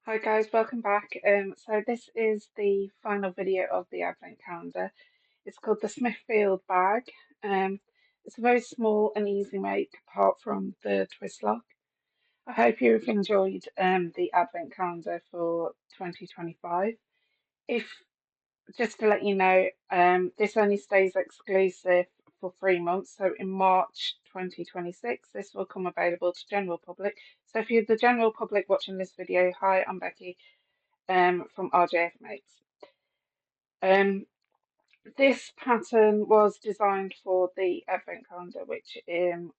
Hi guys, welcome back. So this is the final video of the Advent calendar. It's called the Smithfield Bag. It's a very small and easy make apart from the twist lock. I hope you've enjoyed the Advent calendar for 2025. If Just to let you know, this only stays exclusive for 3 months. So in March 2026, this will come available to general public. So if you're the general public watching this video, hi, I'm Becky from RJF Mates. Um, this pattern was designed for the Advent calendar, which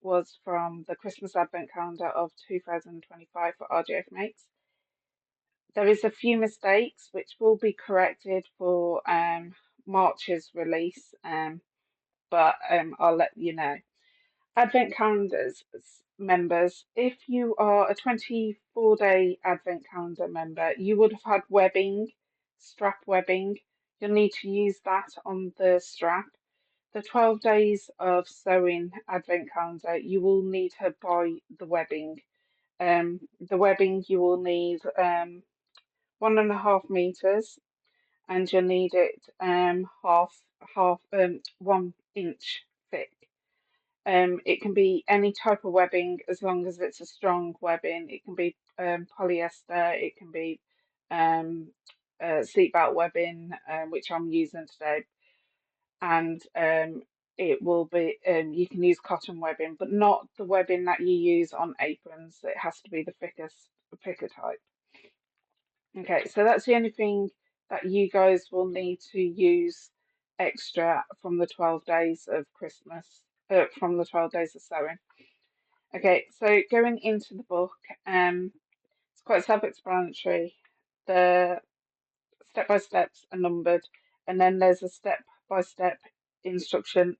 was from the Christmas Advent calendar of 2025 for RJF Mates. There is a few mistakes which will be corrected for March's release, but I'll let you know. Advent calendars members, if you are a 24-day Advent calendar member, you would have had webbing, strap webbing. You'll need to use that on the strap. The 12 days of sewing Advent calendar, you will need to buy the webbing. The webbing you will need 1.5 meters, and you'll need it half 1 inch thick. It can be any type of webbing as long as it's a strong webbing. It can be polyester, it can be um, seatbelt webbing, which I'm using today, and it will be you can use cotton webbing, but not the webbing that you use on aprons. It has to be the thicker type. Okay, so that's the only thing that you guys will need to use extra from the 12 days of Christmas, from the 12 days of sewing. Okay, so going into the book, it's quite self-explanatory. The step-by-steps are numbered, and then there's a step-by-step instruction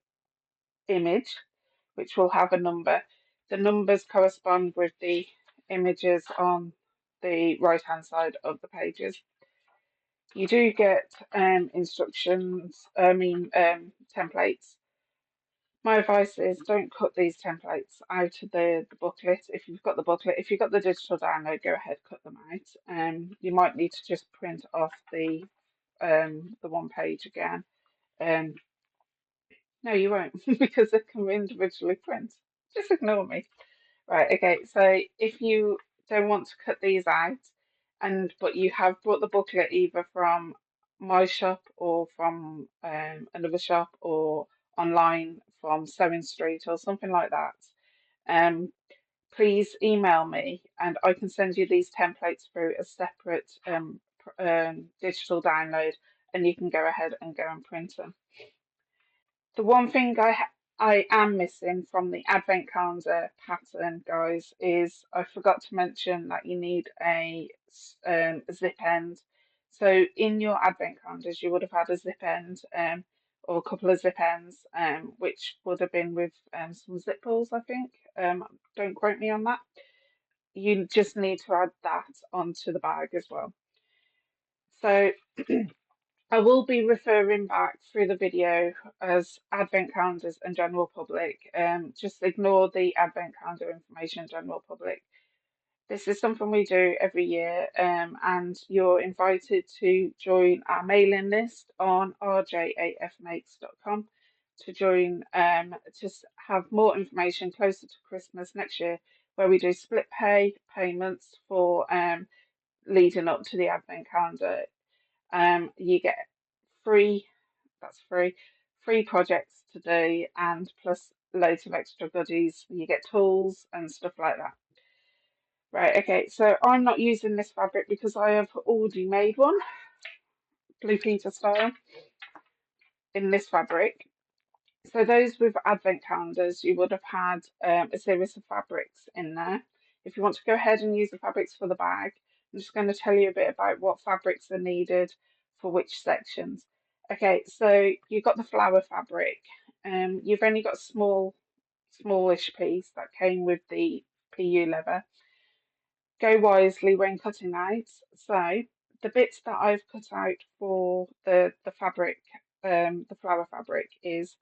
image, which will have a number. The numbers correspond with the images on the right-hand side of the pages. You do get templates. My advice is don't cut these templates out of the booklet. If you've got the booklet, if you've got the digital download, go ahead, cut them out. You might need to just print off the one page again. Um, no, you won't because they can individually print. Just ignore me. Right, okay, so if you don't want to cut these out, but you have bought the booklet either from my shop or from another shop or online from Sewing Street or something like that, um, please email me and I can send you these templates through a separate digital download, and you can go ahead and go and print them. The one thing I am missing from the advent calendar pattern, guys, is I forgot to mention that you need a zip end. So in your advent calendars, you would have had a zip end or a couple of zip ends, which would have been with some zip pulls, I think. Don't quote me on that. You just need to add that onto the bag as well. So I will be referring back through the video as advent calendars and general public. Just ignore the advent calendar information, general public. This is something we do every year, and you're invited to join our mailing list on rjafmates.com to join, to have more information closer to Christmas next year, where we do split payments for leading up to the advent calendar. You get free, that's free projects to do, and plus loads of extra goodies. You get tools and stuff like that. Right, okay, so I'm not using this fabric because I have already made one, Blue Peter style, in this fabric. So those with advent calendars, you would have had a series of fabrics in there. If you want to go ahead and use the fabrics for the bag, I'm just going to tell you a bit about what fabrics are needed for which sections. Okay, so you've got the flower fabric. You've only got a smallish piece that came with the PU leather. Go wisely when cutting out. So the bits that I've cut out for the fabric, the flower fabric, is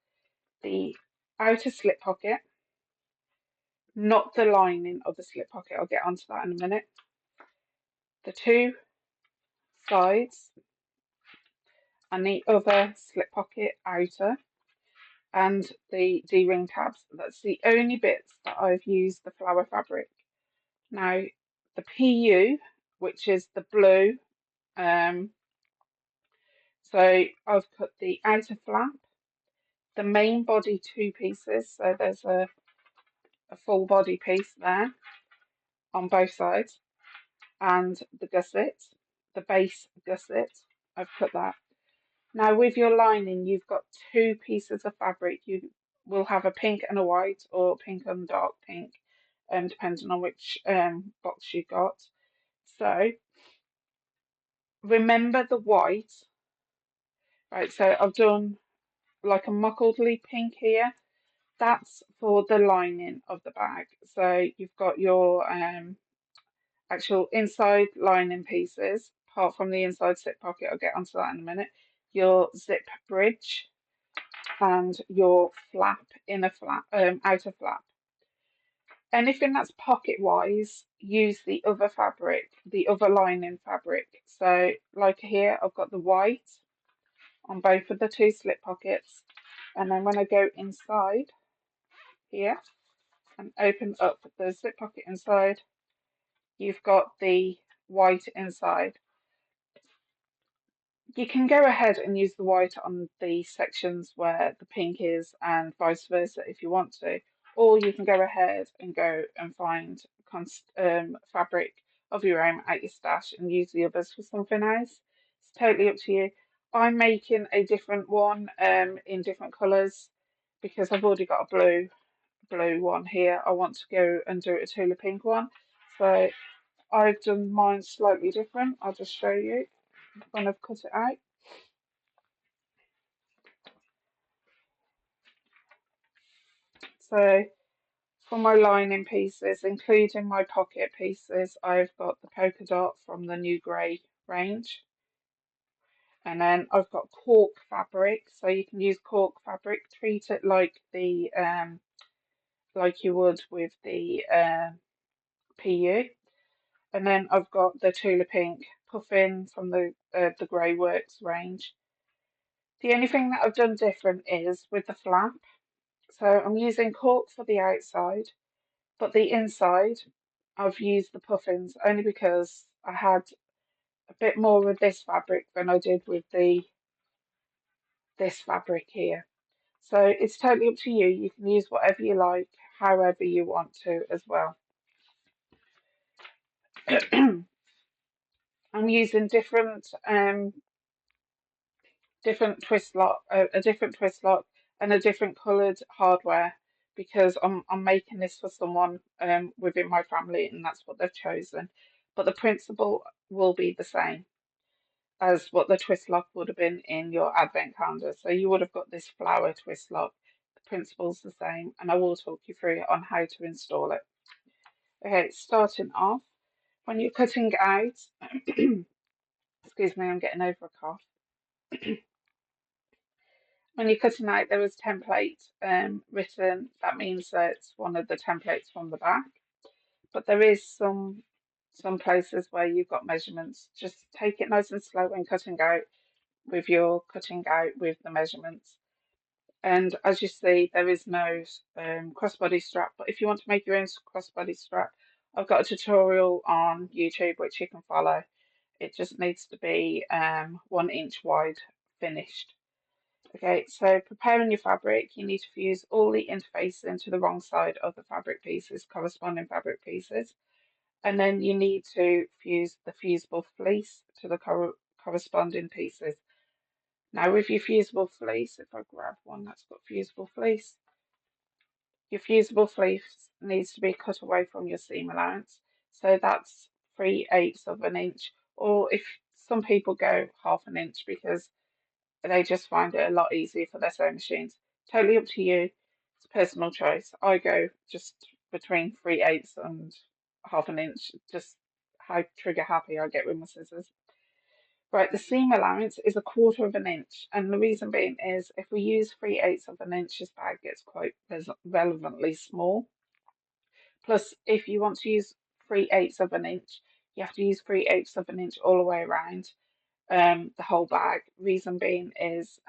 the outer slip pocket, not the lining of the slip pocket. I'll get onto that in a minute. the two sides and the other slip pocket outer and the D-ring tabs. That's the only bits that I've used the flower fabric. Now, the PU, which is the blue, so I've cut the outer flap, the main body two pieces, so there's a full body piece there on both sides, and the gusset, the base gusset, I've cut that. Now with your lining, you've got two pieces of fabric. You will have a pink and a white, or pink and dark pink, depending on which box you got. So remember the white, right? So I've done like a mottledy pink here. That's for the lining of the bag. So you've got your actual inside lining pieces, apart from the inside zip pocket. I'll get onto that in a minute. Your zip bridge and your flap, inner flap, outer flap. Anything that's pocket wise, use the other fabric, the other lining fabric. So like here, I've got the white on both of the two slip pockets. And then when I go inside here and open up the slip pocket inside, you've got the white inside. You can go ahead and use the white on the sections where the pink is and vice versa if you want to, or you can go ahead and find fabric of your own at your stash and use the others for something else. It's totally up to you. I'm making a different one in different colours because I've already got a blue one here. I want to go and do a Tula pink one, so I've done mine slightly different. I'll just show you when I've cut it out. So for my lining pieces, including my pocket pieces, I've got the polka dot from the New Grey range. And then I've got cork fabric, so you can use cork fabric, treat it like the like you would with the PU. And then I've got the Tula Pink puffin from the Grey Works range. The only thing that I've done different is with the flap. So I'm using cork for the outside, but the inside I've used the puffins only because I had a bit more with this fabric than I did with this fabric here. So it's totally up to you. You can use whatever you like, however you want to as well. I'm using different twist lock, a different twist lock, and a different coloured hardware because I'm making this for someone within my family, and that's what they've chosen. But the principle will be the same as what the twist lock would have been in your advent calendar. So you would have got this flower twist lock. The principle's the same, and I will talk you through on how to install it. Okay, starting off, when you're cutting out, excuse me, I'm getting over a cough. When you're cutting out, there is template written. That means that it's one of the templates from the back. But there is some places where you've got measurements. Just take it nice and slow when cutting out with your cutting out with the measurements. And as you see, there is no crossbody strap. But if you want to make your own crossbody strap, I've got a tutorial on YouTube which you can follow. It just needs to be 1 inch wide finished. Okay, so preparing your fabric, you need to fuse all the interfaces into the wrong side of the fabric pieces, corresponding fabric pieces. And then you need to fuse the fusible fleece to the corresponding pieces. Now with your fusible fleece, if I grab one that's got fusible fleece, your fusible fleece needs to be cut away from your seam allowance. So that's 3/8 of an inch, or if some people go 1/2 an inch because they just find it a lot easier for their sewing machines. Totally up to you. It's a personal choice. I go just between 3/8 and 1/2 an inch, just how trigger happy I get with my scissors. Right, the seam allowance is 1/4 of an inch, and the reason being is if we use 3/8 of an inch, this bag gets quite relevantly small. Plus, if you want to use 3/8 of an inch, you have to use 3/8 of an inch all the way around the whole bag. Reason being is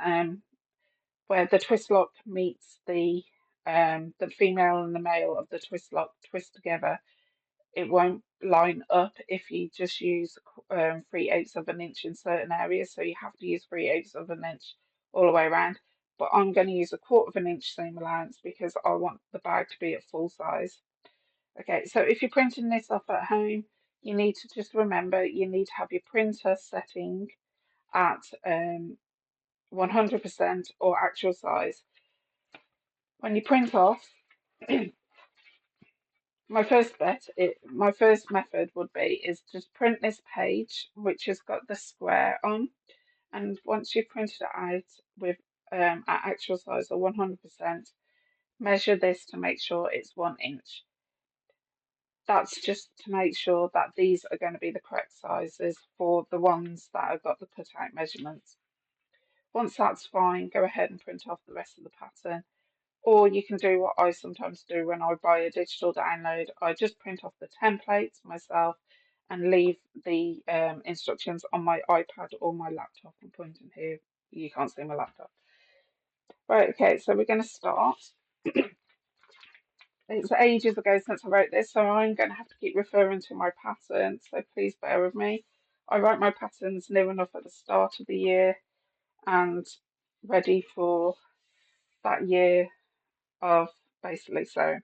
where the twist lock meets the female and the male of the twist lock twist together, it won't line up if you just use 3/8 of an inch in certain areas. So you have to use 3/8 of an inch all the way around. But I'm going to use 1/4 of an inch seam allowance because I want the bag to be at full size. Okay, so if you're printing this off at home, you need to just remember you need to have your printer setting at 100% or actual size. When you print off, my first method would be is just print this page, which has got the square on, and once you've printed it out with at actual size or 100%, measure this to make sure it's 1 inch. That's just to make sure that these are going to be the correct sizes for the ones that have got the cutout measurements. Once that's fine, go ahead and print off the rest of the pattern. Or you can do what I sometimes do when I buy a digital download. I just print off the templates myself and leave the instructions on my iPad or my laptop. I'm pointing here. You can't see my laptop. Right, okay, so we're going to start. It's ages ago since I wrote this, so I'm going to have to keep referring to my pattern, so please bear with me. I write my patterns near enough at the start of the year and ready for that year of basically sewing.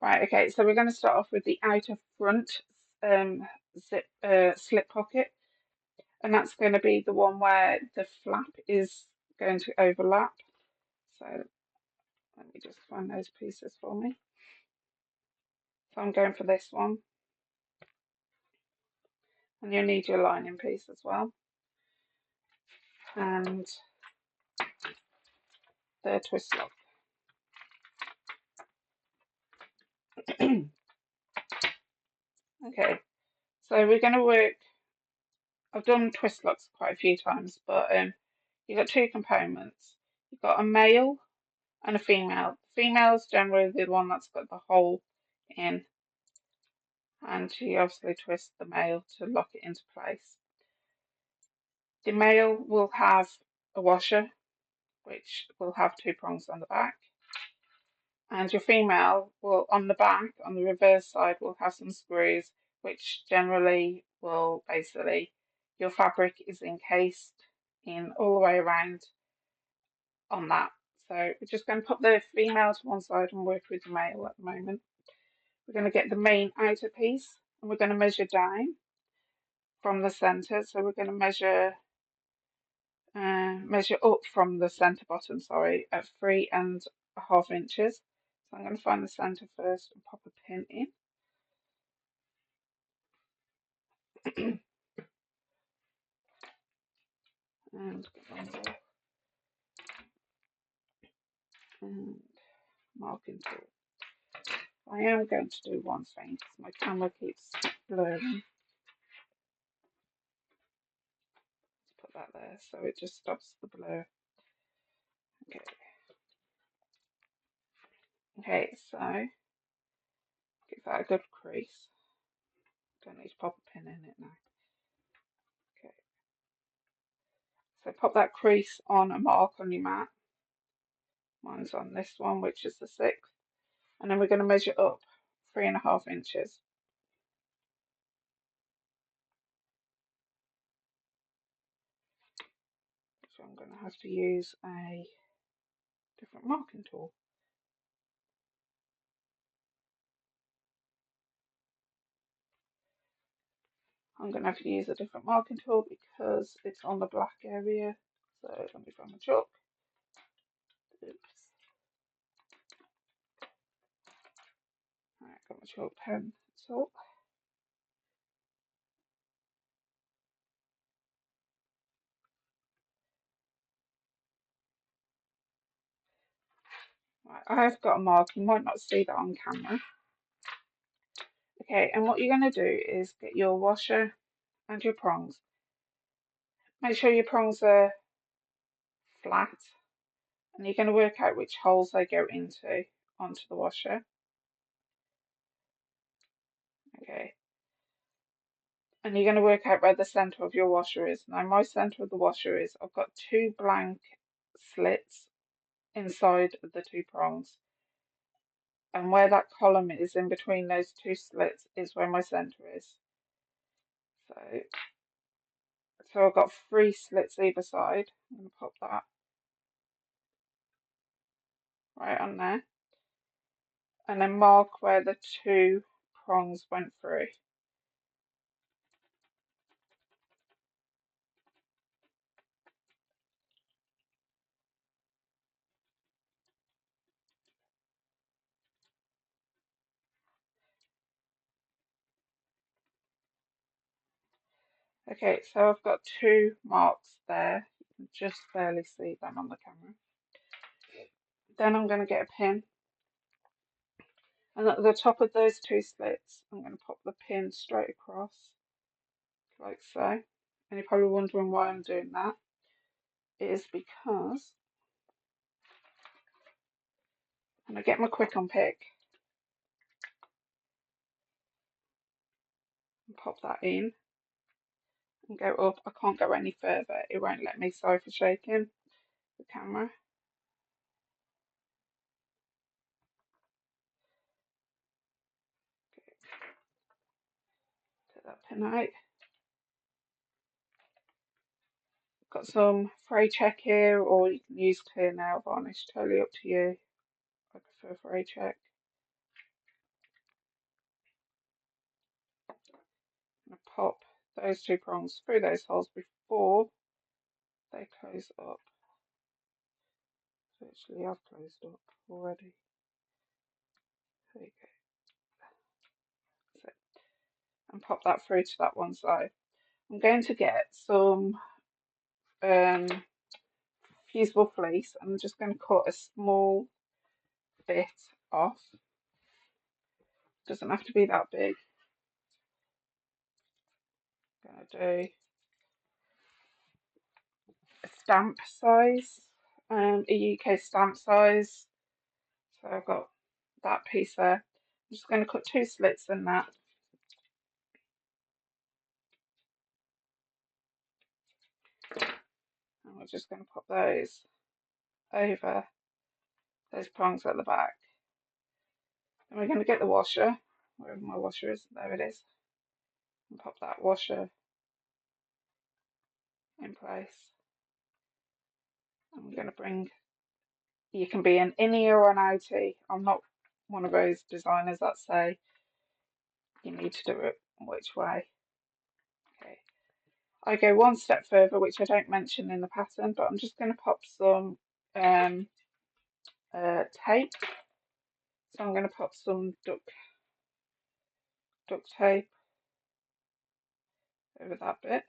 Right, okay, so we're going to start off with the outer front slip pocket, and that's going to be the one where the flap is going to overlap. So let me just find those pieces for me. So I'm going for this one, and you'll need your lining piece as well, and the twist lock. Okay, so we're going to work. I've done twist locks quite a few times, but you've got two components. You've got a male and a female. The female's generally the one that's got the hole in, and you obviously twist the male to lock it into place. The male will have a washer, which will have two prongs on the back, and your female will, on the back, on the reverse side, will have some screws, which generally will basically, your fabric is encased in all the way around on that. So we're just going to put the female to one side and work with the male at the moment. We're going to get the main outer piece and we're going to measure down from the centre. So we're going to measure up from the centre bottom, sorry, at 3.5 inches. So I'm going to find the centre first and pop a pin in. And marking tool. I am going to do one thing because my camera keeps blurring. Put that there so it just stops the blur. Okay. Okay, so give that a good crease. Don't need to pop a pin in it now. Okay. So pop that crease on a mark on your mat. Mine's on this one, which is the 6th. And then we're going to measure up 3.5 inches. So I'm going to have to use a different marking tool. I'm going to have to use a different marking tool because it's on the black area. So let me find my chalk. Oops. Alright, got my chalk pen. So right, I've got a mark. You might not see that on camera. Okay, and what you're going to do is get your washer and your prongs. Make sure your prongs are flat, and you're going to work out which holes they go into onto the washer. Okay. and you're going to work out where the centre of your washer is. Now, my centre of the washer is, I've got two blank slits inside of the two prongs, and where that column is in between those two slits is where my centre is. So I've got three slits either side. I'm going to pop that right on there, and then mark where the two prongs went through. Okay, so I've got two marks there. You can just barely see them on the camera. Then I'm going to get a pin, and at the top of those two slits, I'm going to pop the pin straight across, like so. And you're probably wondering why I'm doing that. It is because I'm going to get my quick on pick and pop that in and go up. I can't go any further. It won't let me. Sorry for shaking the camera. Take that pin out. Got some fray check here, or you can use clear nail varnish, totally up to you. I prefer fray check. I'm going to pop those two prongs through those holes before they close up. Actually, I've closed up already. There you go. That's it. And pop that through to that one side. I'm going to get some fusible fleece. I'm just going to cut a small bit off. Doesn't have to be that big. I'm going to do a stamp size, a UK stamp size. So I've got that piece there. I'm just going to cut two slits in that. And we're just going to pop those over those prongs at the back. And we're going to get the washer, wherever my washer is, there it is, and pop that washer in place. And we're going to bring, you can be an innie or an outie. I'm not one of those designers that say you need to do it which way. Okay, I go one step further, which I don't mention in the pattern, but I'm just going to pop some tape. So I'm going to pop some duct tape over that bit.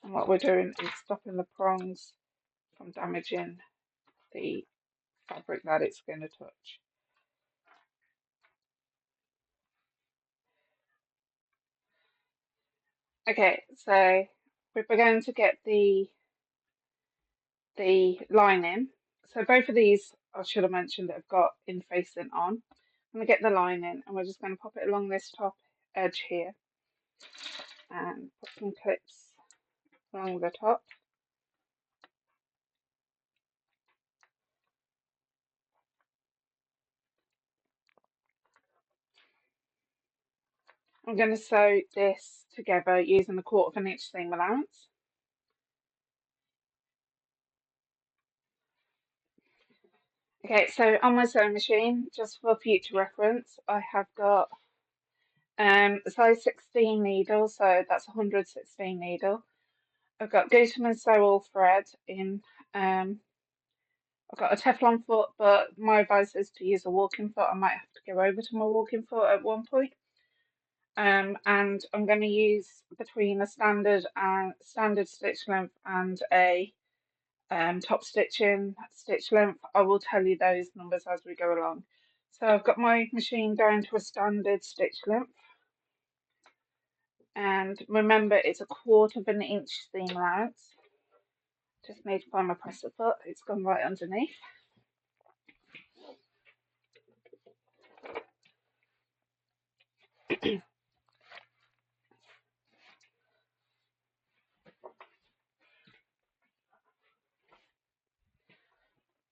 And what we're doing is stopping the prongs from damaging the fabric that it's going to touch. Okay, so we're going to get the lining. So both of these, I should have mentioned, that have got in facing on. I'm going to get the lining, and we're just going to pop it along this top edge here and put some clips along the top. I'm going to sew this together using the 1/4 of an inch seam allowance. Okay, so on my sewing machine, just for future reference, I have got size 16 needle, so that's 116 needle. I've got Gooseman Sew All thread in. I've got a Teflon foot, but my advice is to use a walking foot. I might have to go over to my walking foot at one point. And I'm going to use between a standard stitch length and a top stitching stitch length. I will tell you those numbers as we go along. So I've got my machine down to a standard stitch length, and remember it's a 1/4 of an inch seam allowance. Just need to find my presser foot. It's gone right underneath.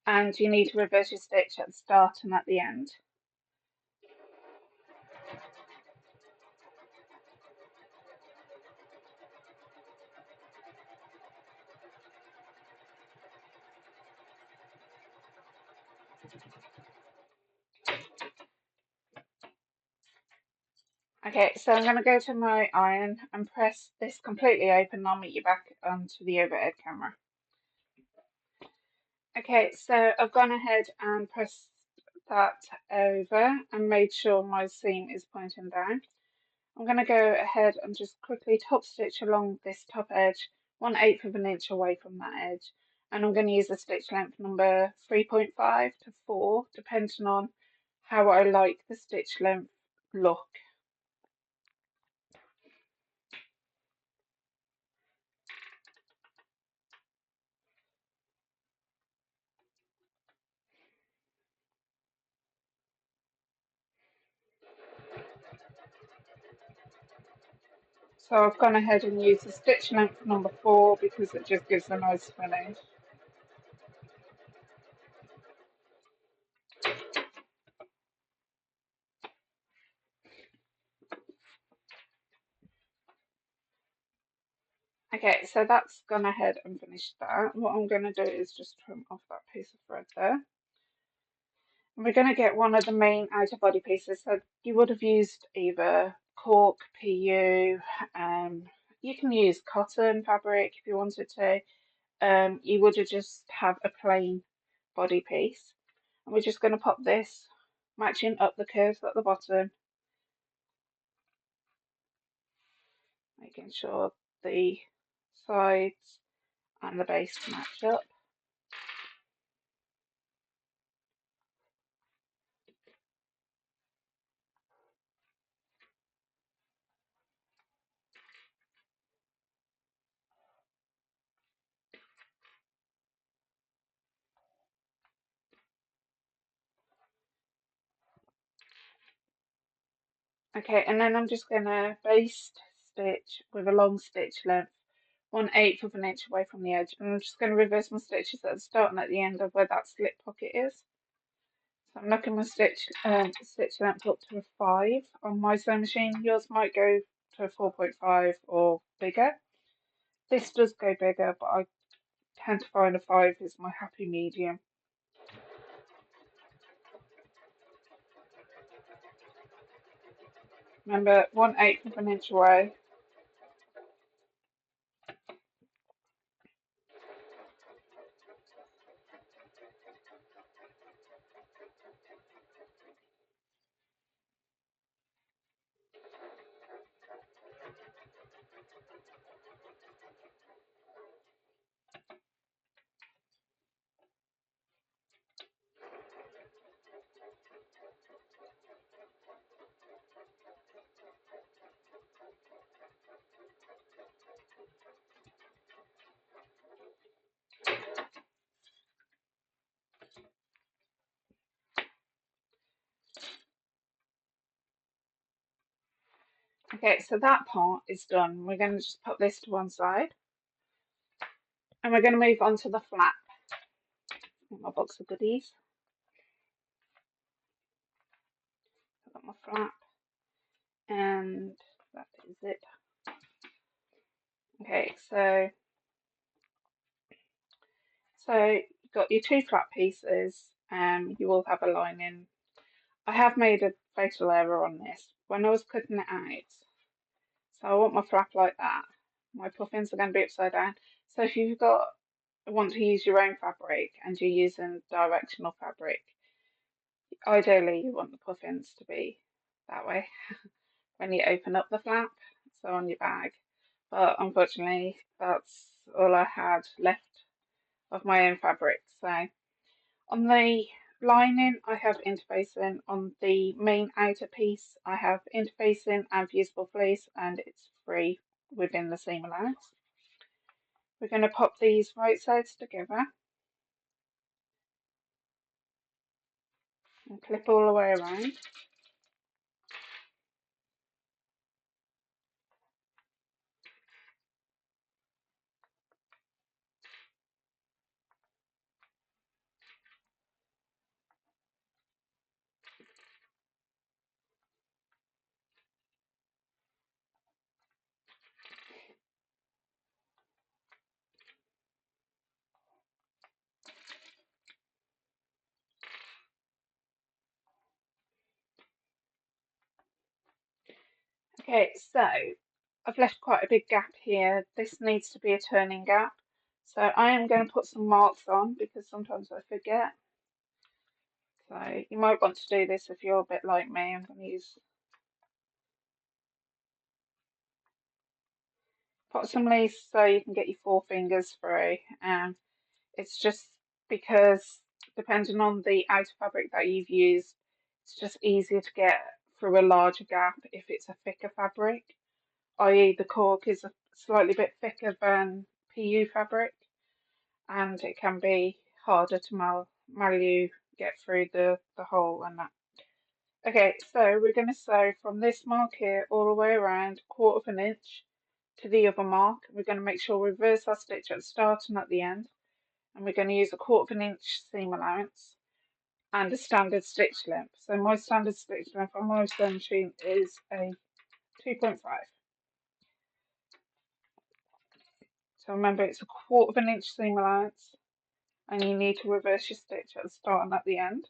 And you need to reverse your stitch at the start and at the end. Okay, so I'm going to go to my iron and press this completely open. I'll meet you back onto the overhead camera. Okay, so I've gone ahead and pressed that over and made sure my seam is pointing down. I'm going to go ahead and just quickly top stitch along this top edge, 1/8 of an inch away from that edge. And I'm going to use the stitch length number 3.5 to 4, depending on how I like the stitch length look. So I've gone ahead and used the stitch length number 4 because it just gives a nice finish. Okay, so that's gone ahead and finished that. What I'm going to do is just trim off that piece of thread there. And we're going to get one of the main outer body pieces. So you would have used either cork, PU, you can use cotton fabric if you wanted to. You would have just have a plain body piece. And we're just going to pop this, matching up the curves at the bottom, making sure the sides and the base match up. Okay, and then I'm just going to baste stitch with a long stitch length, 1/8 of an inch away from the edge, and I'm just going to reverse my stitches at the start and at the end of where that slip pocket is. So I'm knocking my stitch length up to a 5 on my sewing machine. Yours might go to a 4.5 or bigger. This does go bigger, but I tend to find a 5 is my happy medium. Remember, 1/8 of an inch away. Okay, so that part is done. We're going to just put this to one side. And we're going to move on to the flap. My box of goodies. I've got my flap. And that is it. Okay, so you've got your two flap pieces. You will have a lining. I have made a fatal error on this. When I was cutting it out, so I want my flap like that. My puffins are going to be upside down. So if you've got want to use your own fabric and you're using directional fabric, ideally you want the puffins to be that way when you open up the flap, so on your bag. But unfortunately, that's all I had left of my own fabric. So on the lining, I have interfacing. On the main outer piece, I have interfacing and fusible fleece, and it's free within the seam allowance. We're going to pop these right sides together and clip all the way around. Okay, so I've left quite a big gap here. This needs to be a turning gap. So I am going to put some marks on because sometimes I forget. So you might want to do this if you're a bit like me. I'm going to use approximately so you can get your 4 fingers through. It's just because depending on the outer fabric that you've used, it's just easier to get through a larger gap if it's a thicker fabric, i.e. the cork is a slightly bit thicker than PU fabric, and it can be harder to manually get through the hole and that. Okay, so we're going to sew from this mark here all the way around 1/4 inch to the other mark. We're going to make sure we reverse our stitch at the start and at the end, and we're going to use a 1/4 inch seam allowance and a standard stitch length. So my standard stitch length on my sewing machine is a 2.5. So remember, it's a 1/4 inch seam allowance, and you need to reverse your stitch at the start and at the end.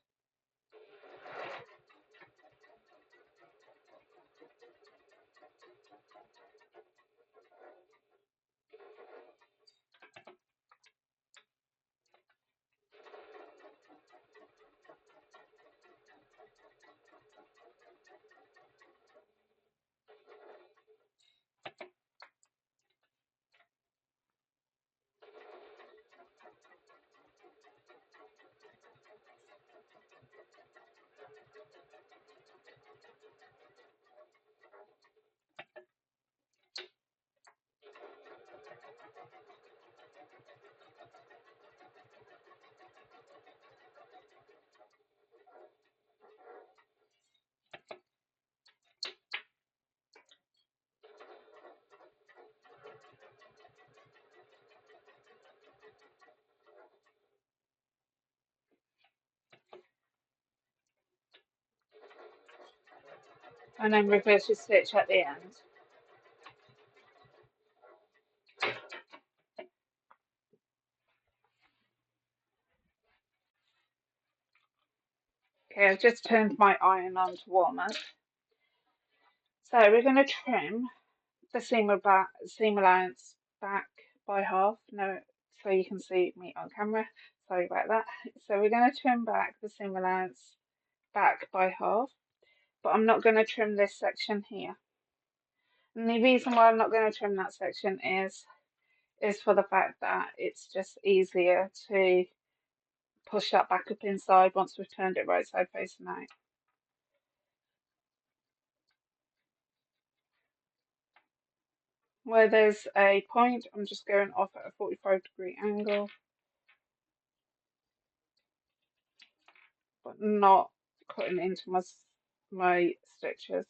And then reverse your stitch at the end. Okay, I've just turned my iron on to warm up. So we're going to trim the seam allowance back by half. No, so you can see me on camera. Sorry about that. So we're going to trim back the seam allowance back by half, but I'm not going to trim this section here. And the reason why I'm not going to trim that section is for the fact that it's just easier to push that back up inside once we've turned it right side facing out. Where there's a point, I'm just going off at a 45-degree angle, but not cutting into my stitches.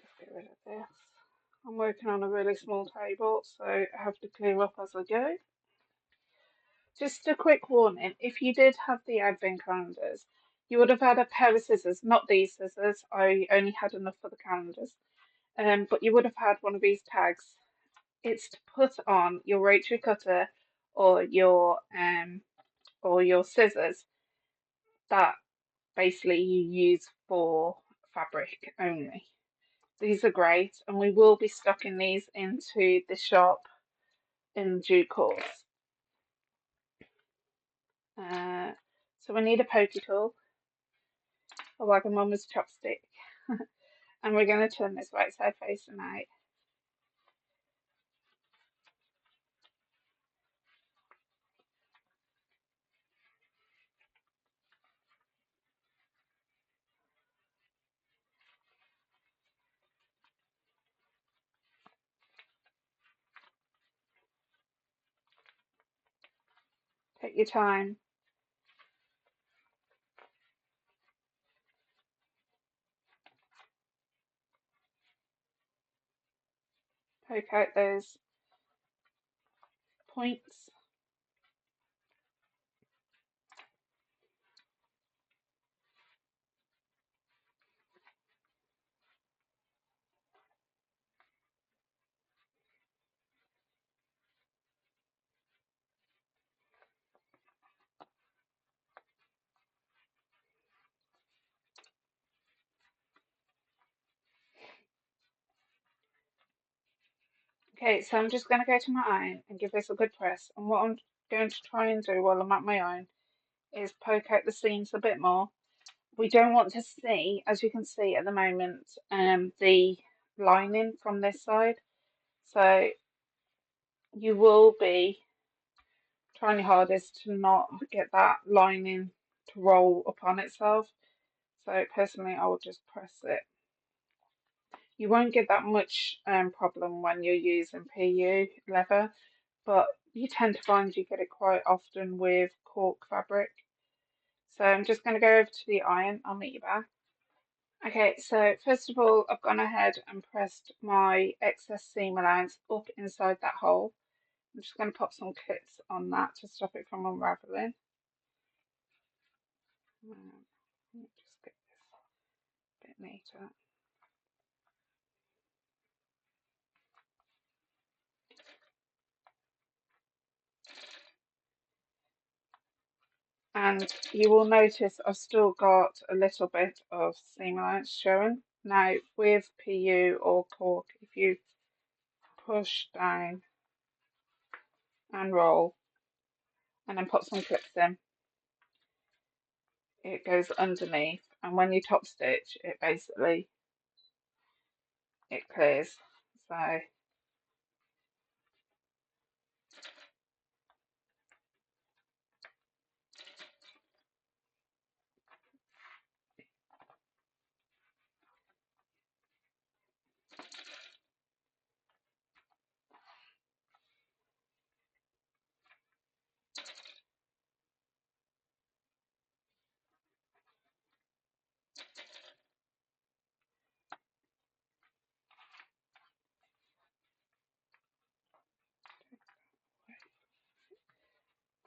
Just get rid of this. I'm working on a really small table, so I have to clear up as I go. Just a quick warning, if you did have the advent calendars, you would have had a pair of scissors, not these scissors, I only had enough for the calendars, but you would have had one of these tags. It's to put on your rotary cutter or your scissors that basically you use for fabric only. These are great, and we will be stocking these into the shop in due course. So we need a pokey tool, a Wagamama's chopstick, and we're going to turn this right side facing out. Take your time. Poke out those points. Okay, so I'm just going to go to my iron and give this a good press. And what I'm going to try and do while I'm at my iron is poke out the seams a bit more. We don't want to see, as you can see at the moment, the lining from this side. So you will be trying your hardest to not get that lining to roll upon itself. So personally, I will just press it. You won't get that much problem when you're using PU leather, but you tend to find you get it quite often with cork fabric. So I'm just going to go over to the iron. I'll meet you back. Okay, so first of all, I've gone ahead and pressed my excess seam allowance up inside that hole. I'm just going to pop some clips on that to stop it from unraveling. Let me just get this a bit neater. And you will notice I've still got a little bit of seam allowance showing. Now with PU or cork, if you push down and roll and then put some clips in, it goes underneath, and when you top stitch it basically clears. So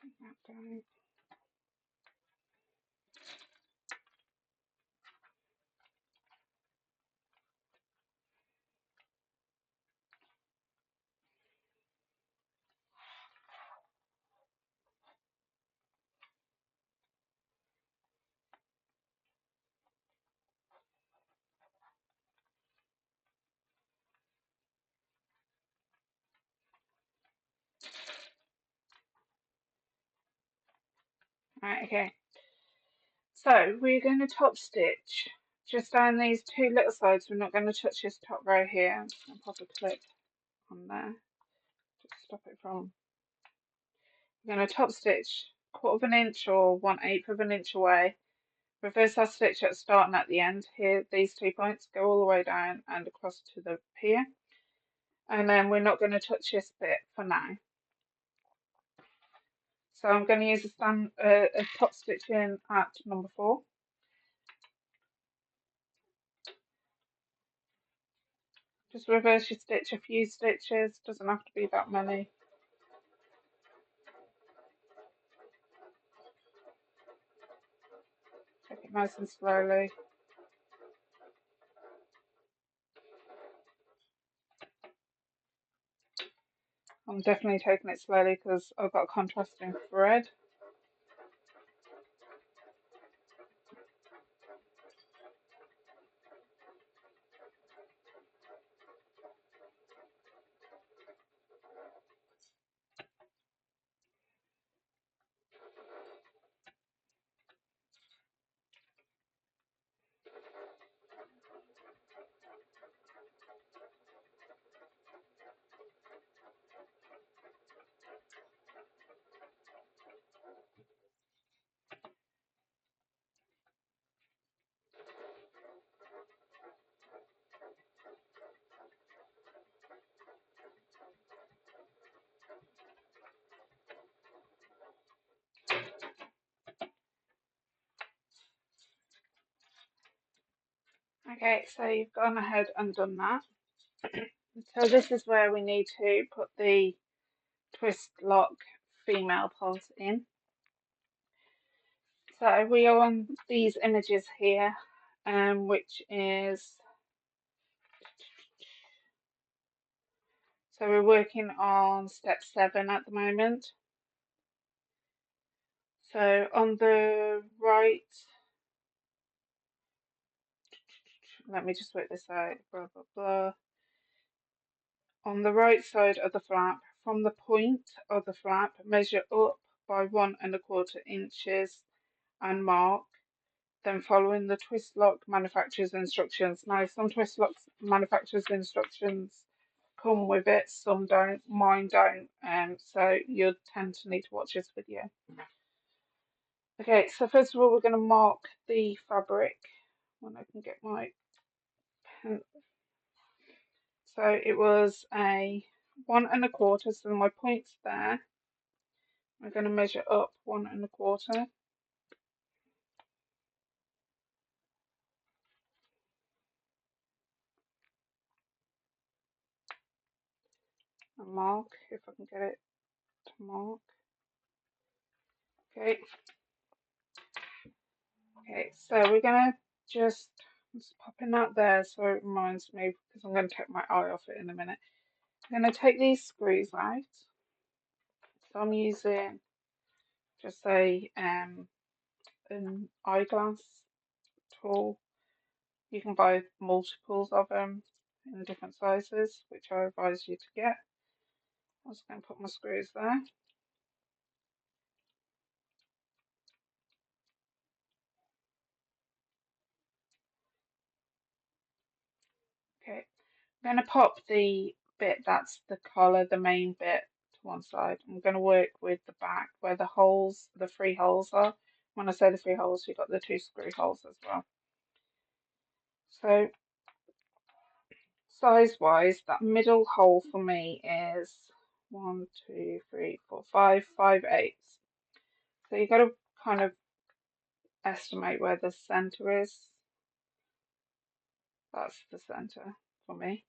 bring that down. Right, okay. So we're going to top stitch just down these two little sides. We're not going to touch this top row here. I'm just going to pop a clip on there to stop it from. We're going to top stitch 1/4 of an inch or 1/8 of an inch away. Reverse our stitch at the start and at the end. Here, these 2 points go all the way down and across to the pier. And then we're not going to touch this bit for now. So I'm going to use a top stitch in at number 4. Just reverse your stitch a few stitches, doesn't have to be that many. Take it nice and slowly. I'm definitely taking it slowly because I've got contrasting thread. Okay, so you've gone ahead and done that. So this is where we need to put the twist lock female pulse in. So we are on these images here, which is, so we're working on step 7 at the moment. So on the right, let me just work this out, blah, blah, blah. On the right side of the flap, from the point of the flap, measure up by 1¼ inches and mark. Then following the twist lock manufacturer's instructions. Now, some twist lock manufacturer's instructions come with it, some don't, mine don't, so you'll tend to need to watch this video. Okay, so first of all, we're going to mark the fabric when I can get my pen. So it was a 1¼ so my point's there. I'm going to measure up 1¼ and mark, if I can get it to mark. Okay. Okay, so we're going to just pop in that there so it reminds me, because I'm going to take my eye off it in a minute. I'm going to take these screws out. So I'm using just an eyeglass tool. You can buy multiples of them in different sizes, which I advise you to get. I'm just going to put my screws there. Okay, I'm going to pop the bit that's the collar, the main bit, to one side. I'm going to work with the back where the holes, the 3 holes are. When I say the 3 holes, you've got the 2 screw holes as well. So size wise, that middle hole for me is 1, 2, 3, 4, 5, 5/8. So you've got to kind of estimate where the center is. That's the center for me.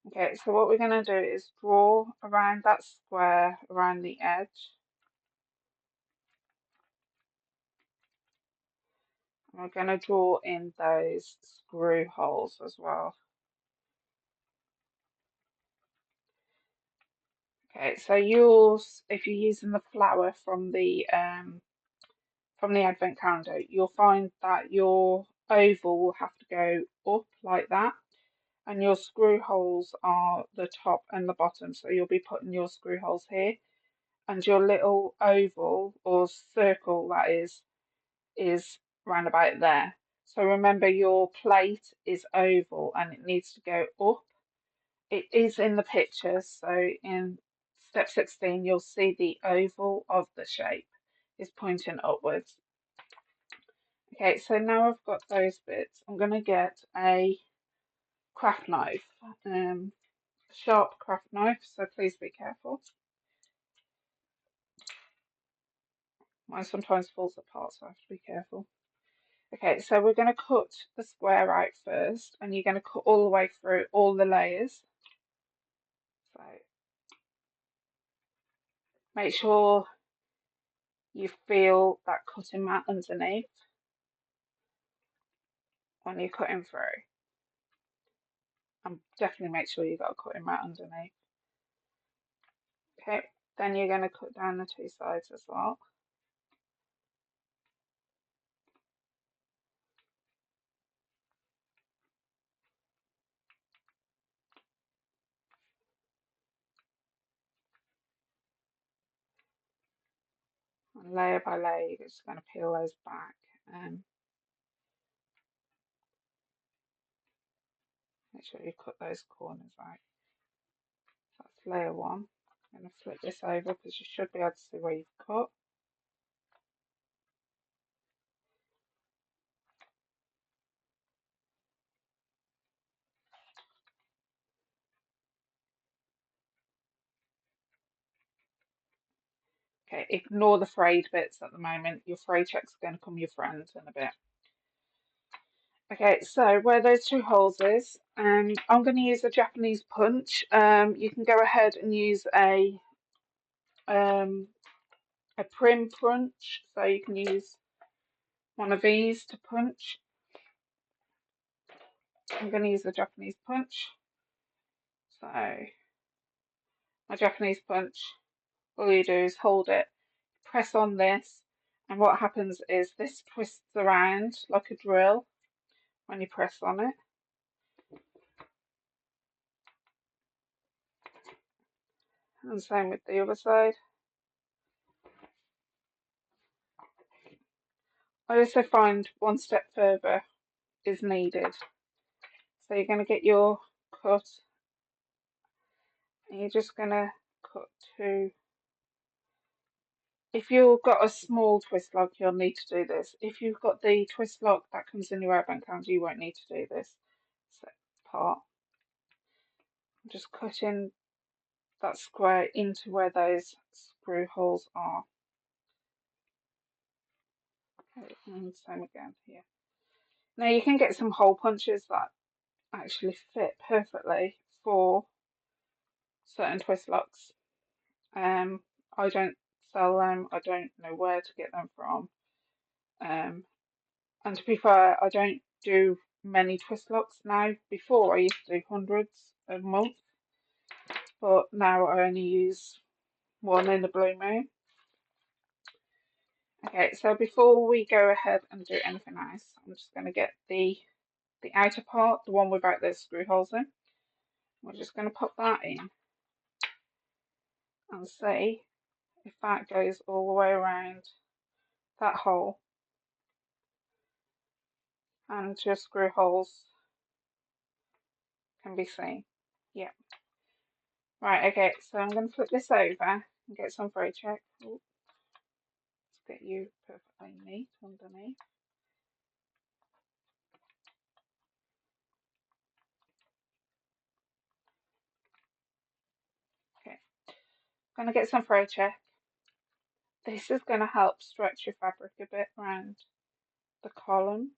Okay, so what we're going to do is draw around that square, around the edge. And we're going to draw in those screw holes as well. Okay, so if you're using the flower from the advent calendar, you'll find that your oval will have to go up like that, and your screw holes are the top and the bottom. So you'll be putting your screw holes here, and your little oval or circle that is round about there. So remember, your plate is oval and it needs to go up. It is in the picture, so in step 16 you'll see the oval of the shape is pointing upwards. Okay, so now I've got those bits, I'm going to get a craft knife, sharp craft knife, so please be careful. Mine sometimes falls apart, so I have to be careful. Okay, so we're going to cut the square out first, and you're going to cut all the way through all the layers. So make sure you feel that cutting mat underneath when you're cutting through. And definitely make sure you got a cutting mat underneath. Okay, then you're going to cut down the 2 sides as well. And layer by layer, you're just going to peel those back and make sure you cut those corners out. That's layer 1. I'm going to flip this over because you should be able to see where you've cut. Okay, ignore the frayed bits at the moment. Your fray check's going to come your friend in a bit. Okay, so where those two holes is, I'm going to use a Japanese punch. You can go ahead and use um, a prim punch, so you can use one of these to punch. I'm going to use the Japanese punch. So my Japanese punch, all you do is hold it, press on this, and what happens is this twists around like a drill when you press on it. And same with the other side. I also find one step further is needed. So you're going to get your cut, and you're just going to cut two. If you've got a small twist lock, you'll need to do this. If you've got the twist lock that comes in your advent calendar, you won't need to do this part. I'm just cutting that square into where those screw holes are. Okay, and same again here. Now you can get some hole punches that actually fit perfectly for certain twist locks. I don't sell them. I don't know where to get them from. And to be fair, I don't do many twist locks now. Before I used to do hundreds a month, but now I only use one in the blue moon. Okay, so before we go ahead and do anything else, I'm just going to get the outer part, the one without those screw holes in. We're just going to pop that in and see if that goes all the way around that hole and your screw holes can be seen. Yeah. Right, okay, so I'm going to flip this over and get some fray check. Ooh, let's get you perfectly neat underneath. Okay, going to get some fray check. This is going to help stretch your fabric a bit around the column.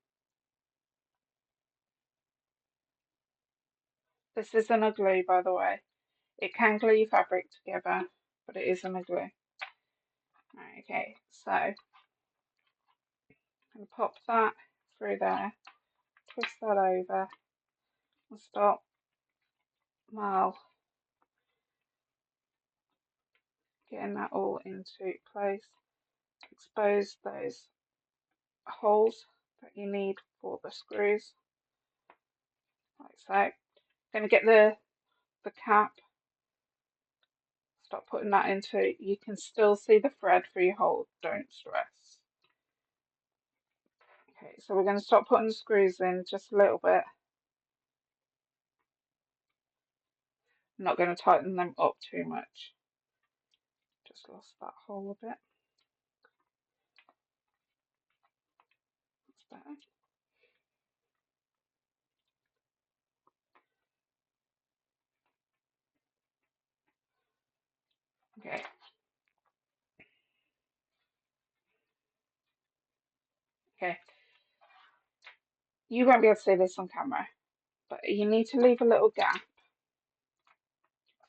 This isn't a glue, by the way. It can glue your fabric together, but it isn't a glue. Right, okay, so I'm going to pop that through there, twist that over, and start well getting that all into place. Expose those holes that you need for the screws, like so. Going to get the cap. Start putting that into. You can still see the thread through your hole. Don't stress. Okay, so we're going to start putting the screws in just a little bit. I'm not going to tighten them up too much. Just lost that hole a bit. That's better. Okay. Okay. You won't be able to see this on camera, but you need to leave a little gap.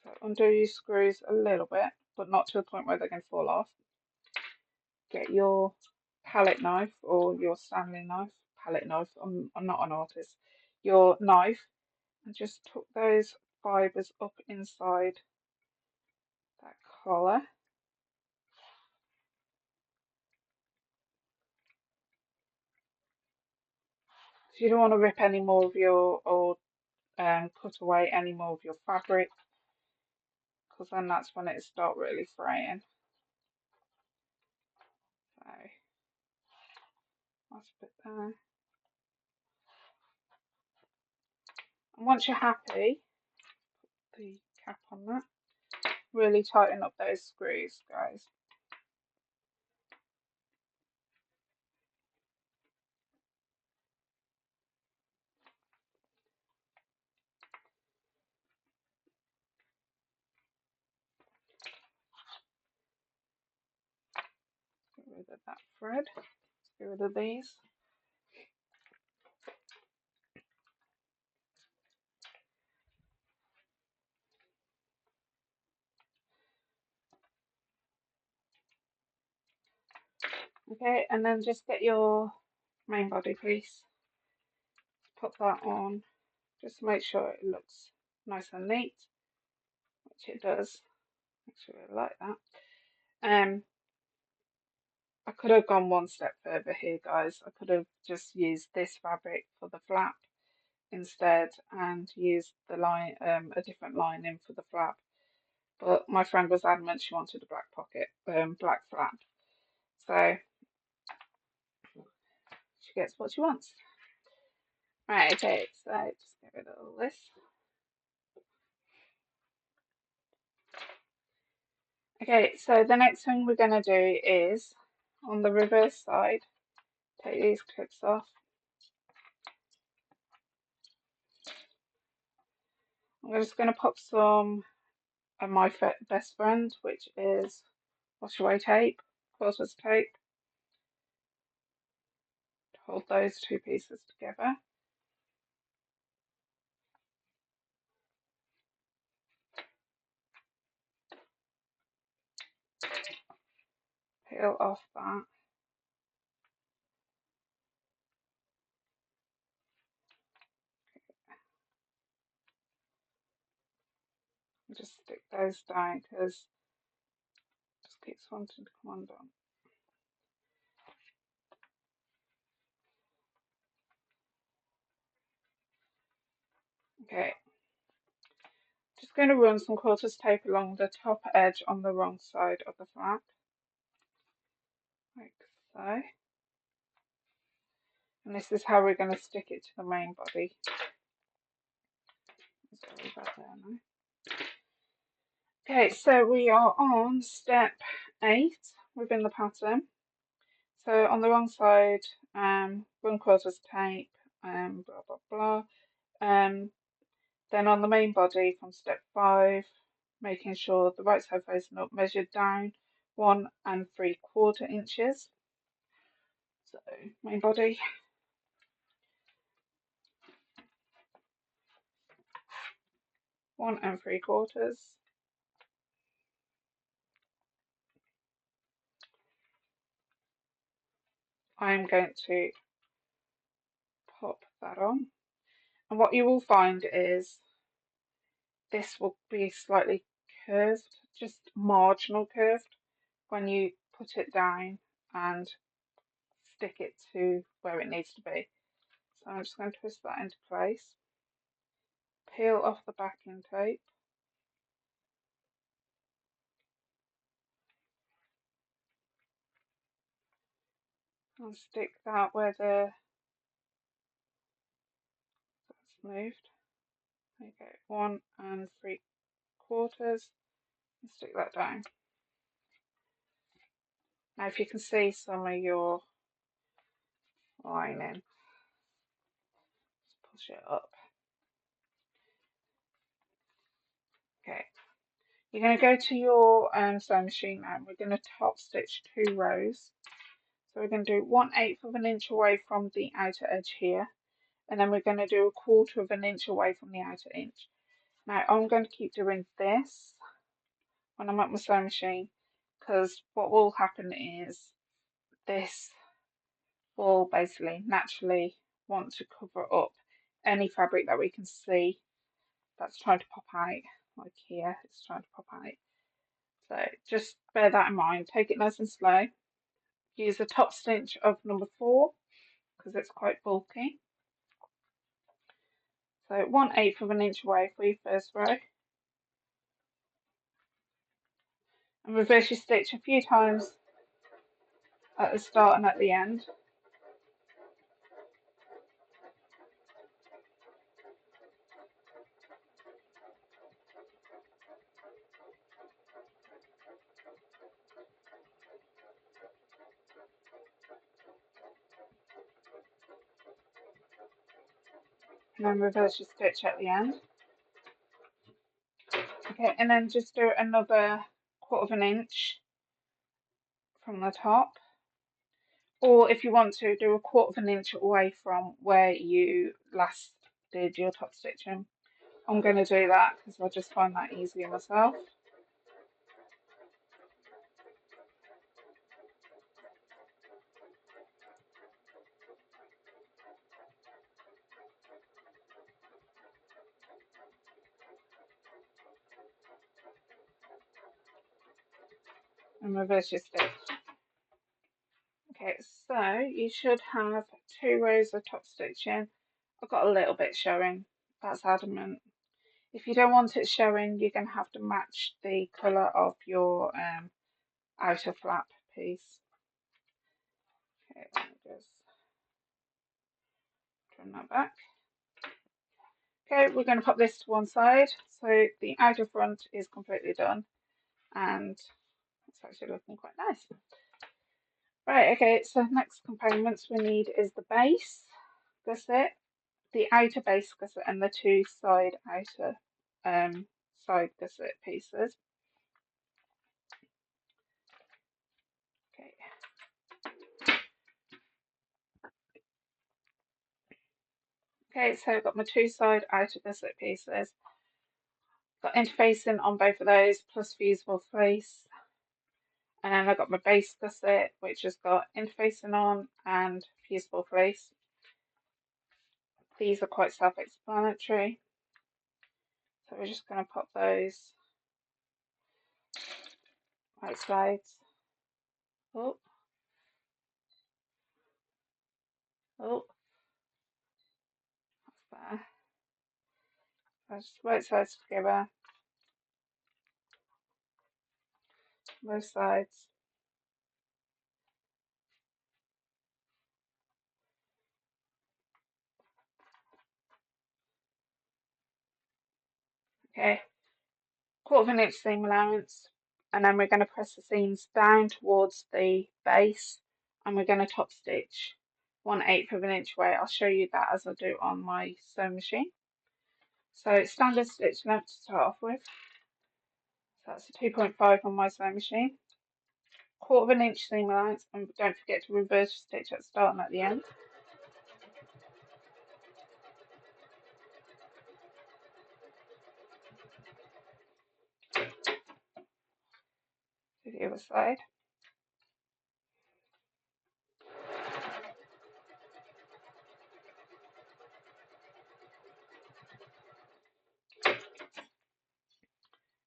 So undo your screws a little bit, but not to the point where they're going to fall off. Get your palette knife or your Stanley knife, palette knife, I'm not an artist, your knife, and just tuck those fibres up inside that collar. So you don't want to rip any more of your, or cut away any more of your fabric, because then that's when it start really fraying. So that's a bit there. And once you're happy, put the cap on that. Really tighten up those screws, guys. Get rid of that thread. Get rid of these. Okay, and then just get your main body piece, put that on, just to make sure it looks nice and neat, which it does. Actually, I like that. I could have gone one step further here, guys. I could have just used this fabric for the flap instead and used the line, a different lining for the flap. But my friend was adamant she wanted a black pocket, black flap. So she gets what she wants. Right, okay, so just get rid of all this. Okay, so the next thing we're going to do is on the reverse side, take these clips off. I'm just going to pop some of my best friend, which is wash away tape, quarters tape, to hold those two pieces together. Peel off that. And just stick those down because it just keeps wanting to come undone. Okay, just going to run some quarters tape along the top edge on the wrong side of the flap, like so. And this is how we're going to stick it to the main body. Okay, so we are on step 8 within the pattern. So on the wrong side, run quarters tape, blah blah blah. Then on the main body from step 5, making sure the right side facing up, measured down 1 3/4 inches. So main body. 1 3/4. I'm going to pop that on. And what you will find is this will be slightly curved, just marginal curved, when you put it down and stick it to where it needs to be. So I'm just going to twist that into place, peel off the backing tape, and stick that where that's moved. Okay, 1 3/4, and stick that down. Now if you can see some of your lining, just push it up. Okay, you're going to go to your sewing machine now, and we're going to top stitch 2 rows. So we're going to do 1/8 of an inch away from the outer edge here, and then we're going to do 1/4 of an inch away from the outer inch. Now I'm going to keep doing this when I'm at my sewing machine, because what will happen is this will basically naturally want to cover up any fabric that we can see that's trying to pop out, like here, it's trying to pop out. So just bear that in mind, take it nice and slow. Use the top stitch of number 4 because it's quite bulky. So 1/8 of an inch away for your first row. And reverse your stitch a few times at the start and at the end. And then reverse your stitch at the end. Okay, and then just do another 1/4 of an inch from the top. Or if you want to, do a 1/4 of an inch away from where you last did your top stitching. I'm going to do that because I just find that easier myself. and reverse your stitch. Okay, so you should have 2 rows of top stitching. I've got a little bit showing, that's adamant. If you don't want it showing, you're going to have to match the colour of your outer flap piece. Okay, let me just trim that back. Okay, we're going to pop this to one side. So the outer front is completely done, and it's actually looking quite nice. Right, okay, so next components we need is the base gusset, the outer base gusset, and the 2 side outer side gusset pieces. Okay. Okay, so I've got my 2 side outer gusset pieces. Got interfacing on both of those plus fusible fleece. And I've got my base gusset, which has got interfacing on and fusible fleece. These are quite self-explanatory. So we're just going to pop those right sides. Oh, oh, that's better. So just right sides together, both sides. Okay, 1/4 inch seam allowance, and then we're going to press the seams down towards the base, and we're going to top stitch 1/8 inch away. I'll show you that as I do it on my sewing machine. So standard stitch length to start off with. So that's a 2.5 on my sewing machine. 1/4 inch seam allowance, and don't forget to reverse stitch at the start and at the end. To the other side.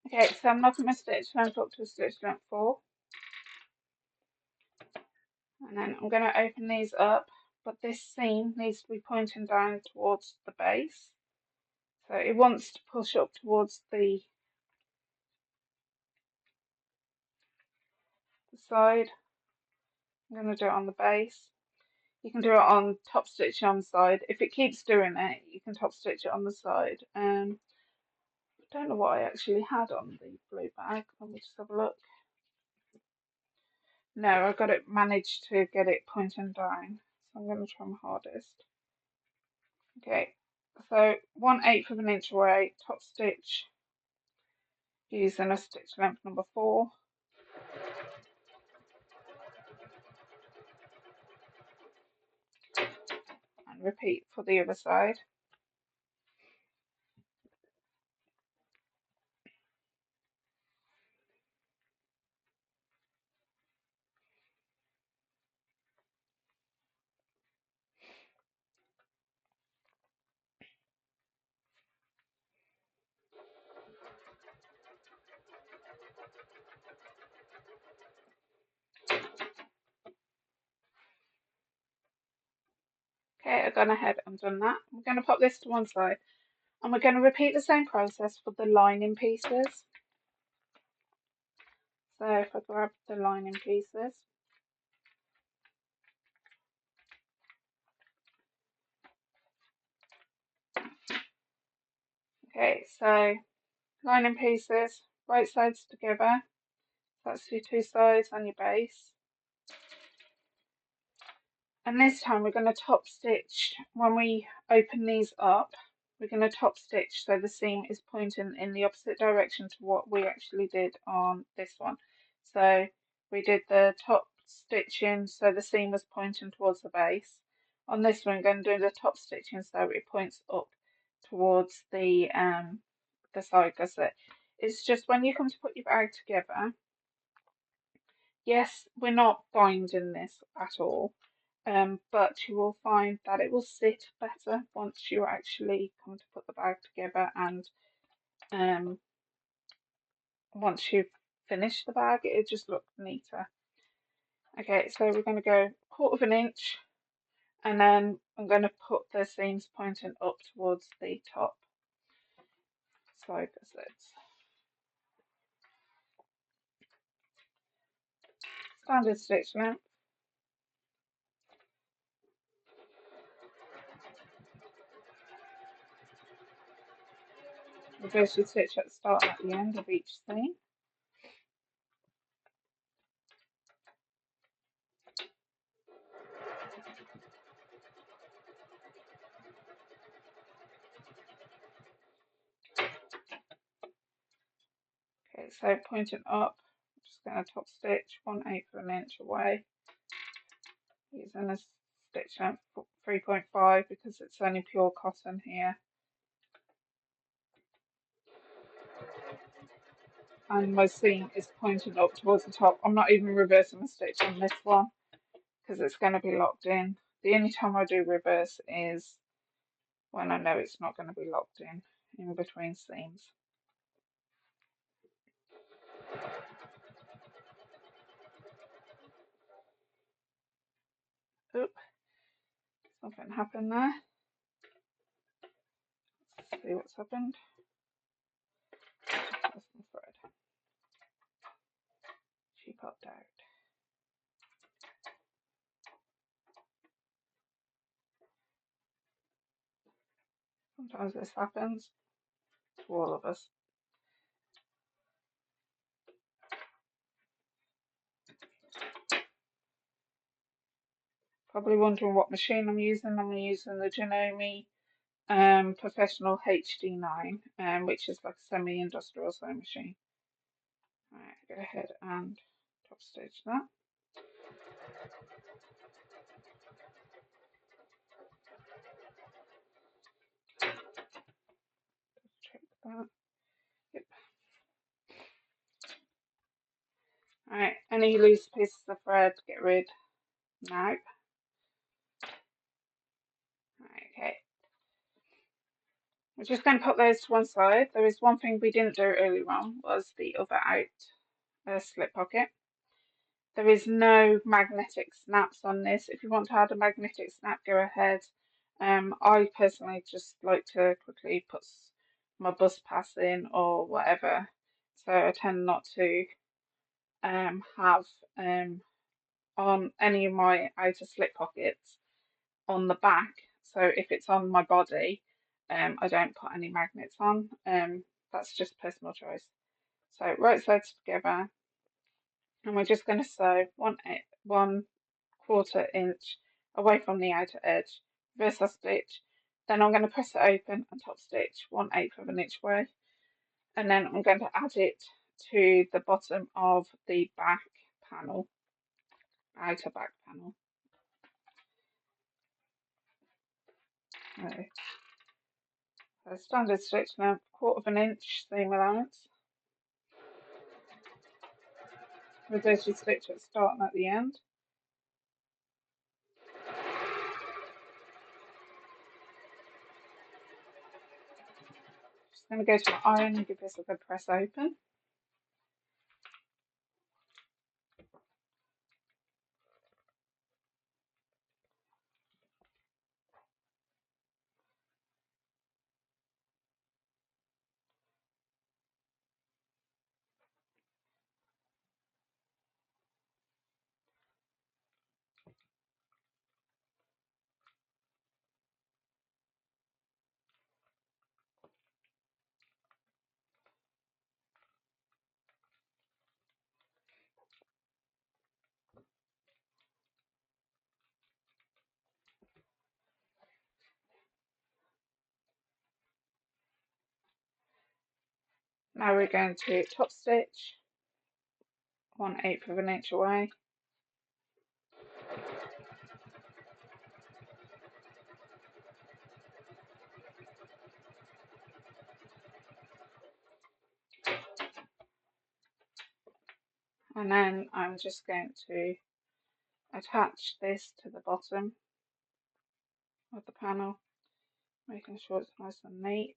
Okay, so I'm knocking my stitch length up to stitch length 4. And then I'm going to open these up, but this seam needs to be pointing down towards the base. So it wants to push up towards the side. I'm going to do it on the base. You can do it on top stitch on the side. If it keeps doing it, you can top stitch it on the side. I don't know what I actually had on the blue bag. Let me just have a look. No, I got it managed to get it pointing down. So I'm going to try my hardest. Okay, so 1/8 inch away, top stitch using a stitch length number 4. And repeat for the other side. Okay, I've gone ahead and done that. We're going to pop this to one side, and we're going to repeat the same process for the lining pieces. So if I grab the lining pieces, okay, so lining pieces, right sides together, that's your 2 sides on your base. And this time we're going to top stitch, when we open these up, we're going to top stitch so the seam is pointing in the opposite direction to what we actually did on this one. So we did the top stitching so the seam was pointing towards the base. On this one, we're going to do the top stitching so it points up towards the side gusset. It's just when you come to put your bag together, yes, we're not binding this at all. But you will find that it will sit better once you actually come to put the bag together, and once you've finish the bag, it'd just look neater. Okay, so we're going to go 1/4 inch, and then I'm going to put the seams pointing up towards the top. So opposites. Standard stitch length. Reverse your stitch at the start and at the end of each seam. Okay, so pointing up, I'm just going to top stitch 1/8 of an inch away, using a stitch length 3.5 because it's only pure cotton here. And my seam is pointing up towards the top. I'm not even reversing the stitch on this one because it's going to be locked in. The only time I do reverse is when I know it's not going to be locked in between seams. Oop, something happened there. Let's see what's happened. That's my thread. She popped out. Sometimes this happens to all of us. Probably wondering what machine I'm using. I'm using the Janome Professional HD9, which is like a semi-industrial sewing machine. Right, go ahead and top stitch that. Check that. Yep. Alright, any loose pieces of thread, get rid now. Okay. We're just going to put those to one side. There is one thing we didn't do earlier on, was the other out slip pocket. There is no magnetic snaps on this. If you want to add a magnetic snap, go ahead. I personally just like to quickly put my bus pass in or whatever, so I tend not to have on any of my outer slip pockets on the back. So if it's on my body, I don't put any magnets on. That's just personal choice. So right sides together, and we're just going to sew 1/4 inch away from the outer edge, reverse our stitch. Then I'm going to press it open and top stitch 1/8 of an inch away, and then I'm going to add it to the bottom of the back panel, outer back panel. So standard stitch length, 1/4 inch seam allowance. Reverse your stitch at the start and at the end. Just going to go to my iron and give this a good press open. Now we're going to top stitch 1/8 of an inch away. And then I'm just going to attach this to the bottom of the panel, making sure it's nice and neat.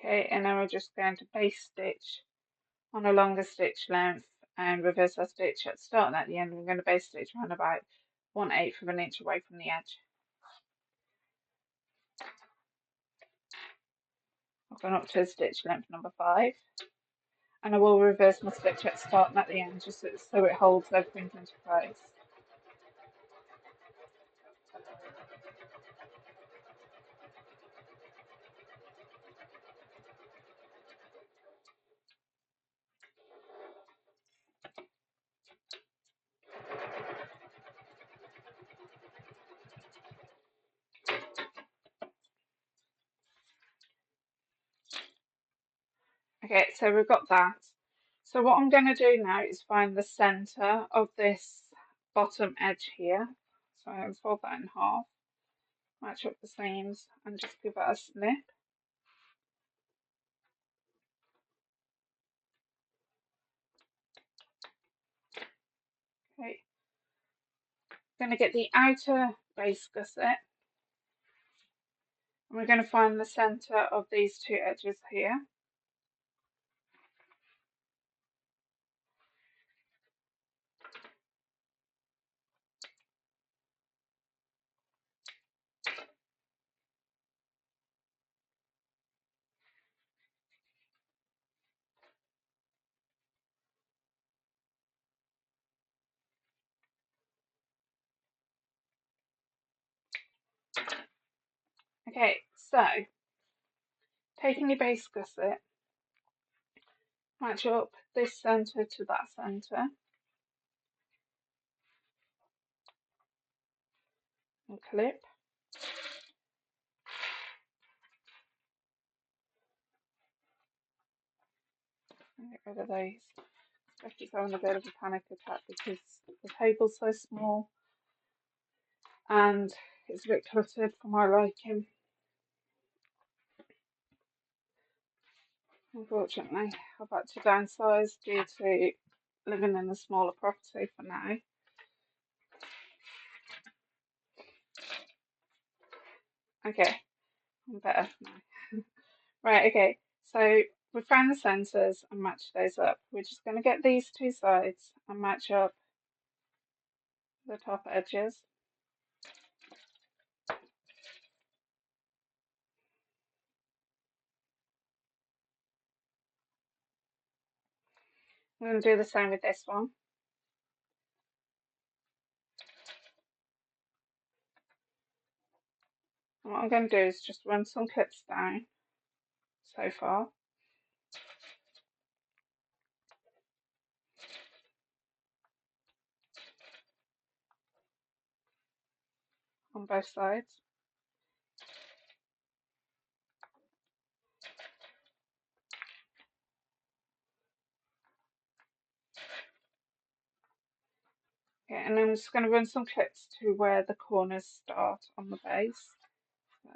Okay, and then we're just going to base stitch on a longer stitch length and reverse our stitch at the start and at the end. We're going to base stitch around about 1/8 of an inch away from the edge. I've gone up to stitch length number 5, and I will reverse my stitch at the start and at the end just so it holds everything into place. Okay, so we've got that. So what I'm going to do now is find the centre of this bottom edge here. So I'm going to fold that in half, match up the seams and just give it a snip. Okay, I'm going to get the outer base gusset and we're going to find the centre of these two edges here. Okay, so taking your base gusset, match up this centre to that centre and clip. And get rid of those. Especially having a bit of a panic attack because the table's so small and it's a bit cluttered for my liking. Unfortunately, I've had to downsize due to living in a smaller property for now. Okay, I'm better now. Right, okay, so we found the centres and matched those up. We're just going to get these two sides and match up the top edges. I'm going to do the same with this one. And what I'm going to do is just run some clips down so far. On both sides. Okay, and I'm just going to run some clips to where the corners start on the base. So,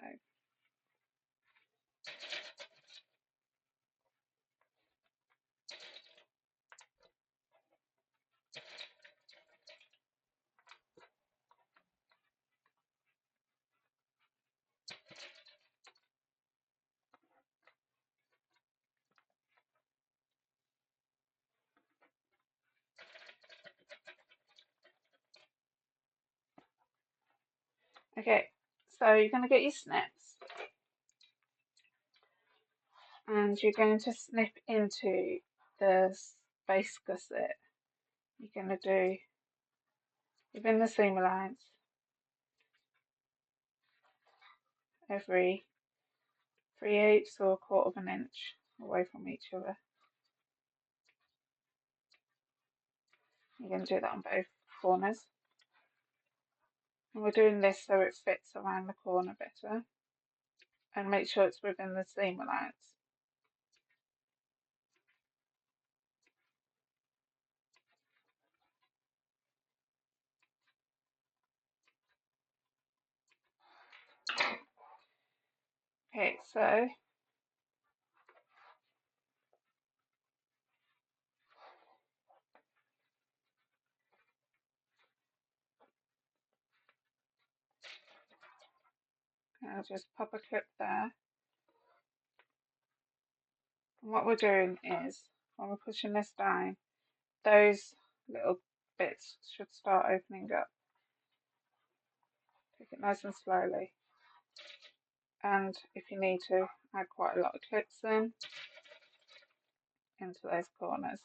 okay, so you're going to get your snips and you're going to snip into the base gusset. You're going to do within the seam allowance every 3/8 or 1/4 of an inch away from each other. You're going to do that on both corners. And we're doing this so it fits around the corner better and make sure it's within the seam allowance. Okay, so I'll just pop a clip there. And what we're doing is, when we're pushing this down, those little bits should start opening up. Take it nice and slowly. And if you need to, add quite a lot of clips into those corners.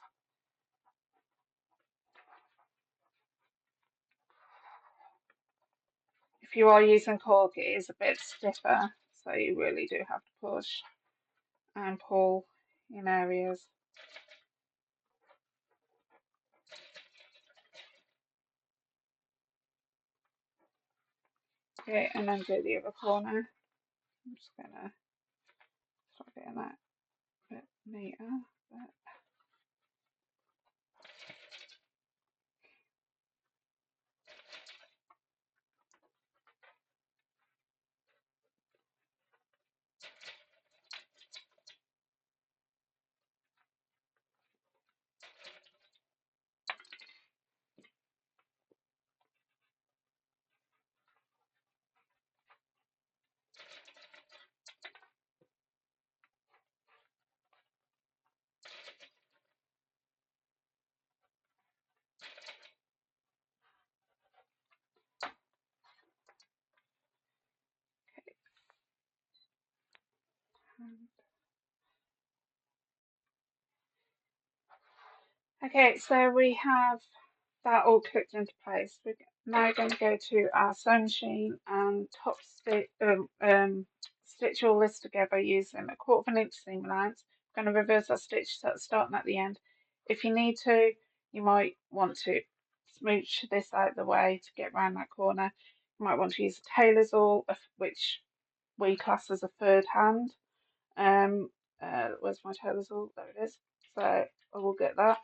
If you are using cork, it is a bit stiffer, so you really do have to push and pull in areas. Okay, and then do the other corner. I'm just gonna start getting that a bit neater. Okay, so we have that all clicked into place. We're now going to go to our sewing machine and stitch all this together using a 1/4 of an inch seam allowance. I'm going to reverse our stitch at the start and at the end. If you need to, you might want to smooch this out of the way to get around that corner. You might want to use a tailor's awl, which we class as a third hand. Where's my tailor's awl? There it is. So I will get that.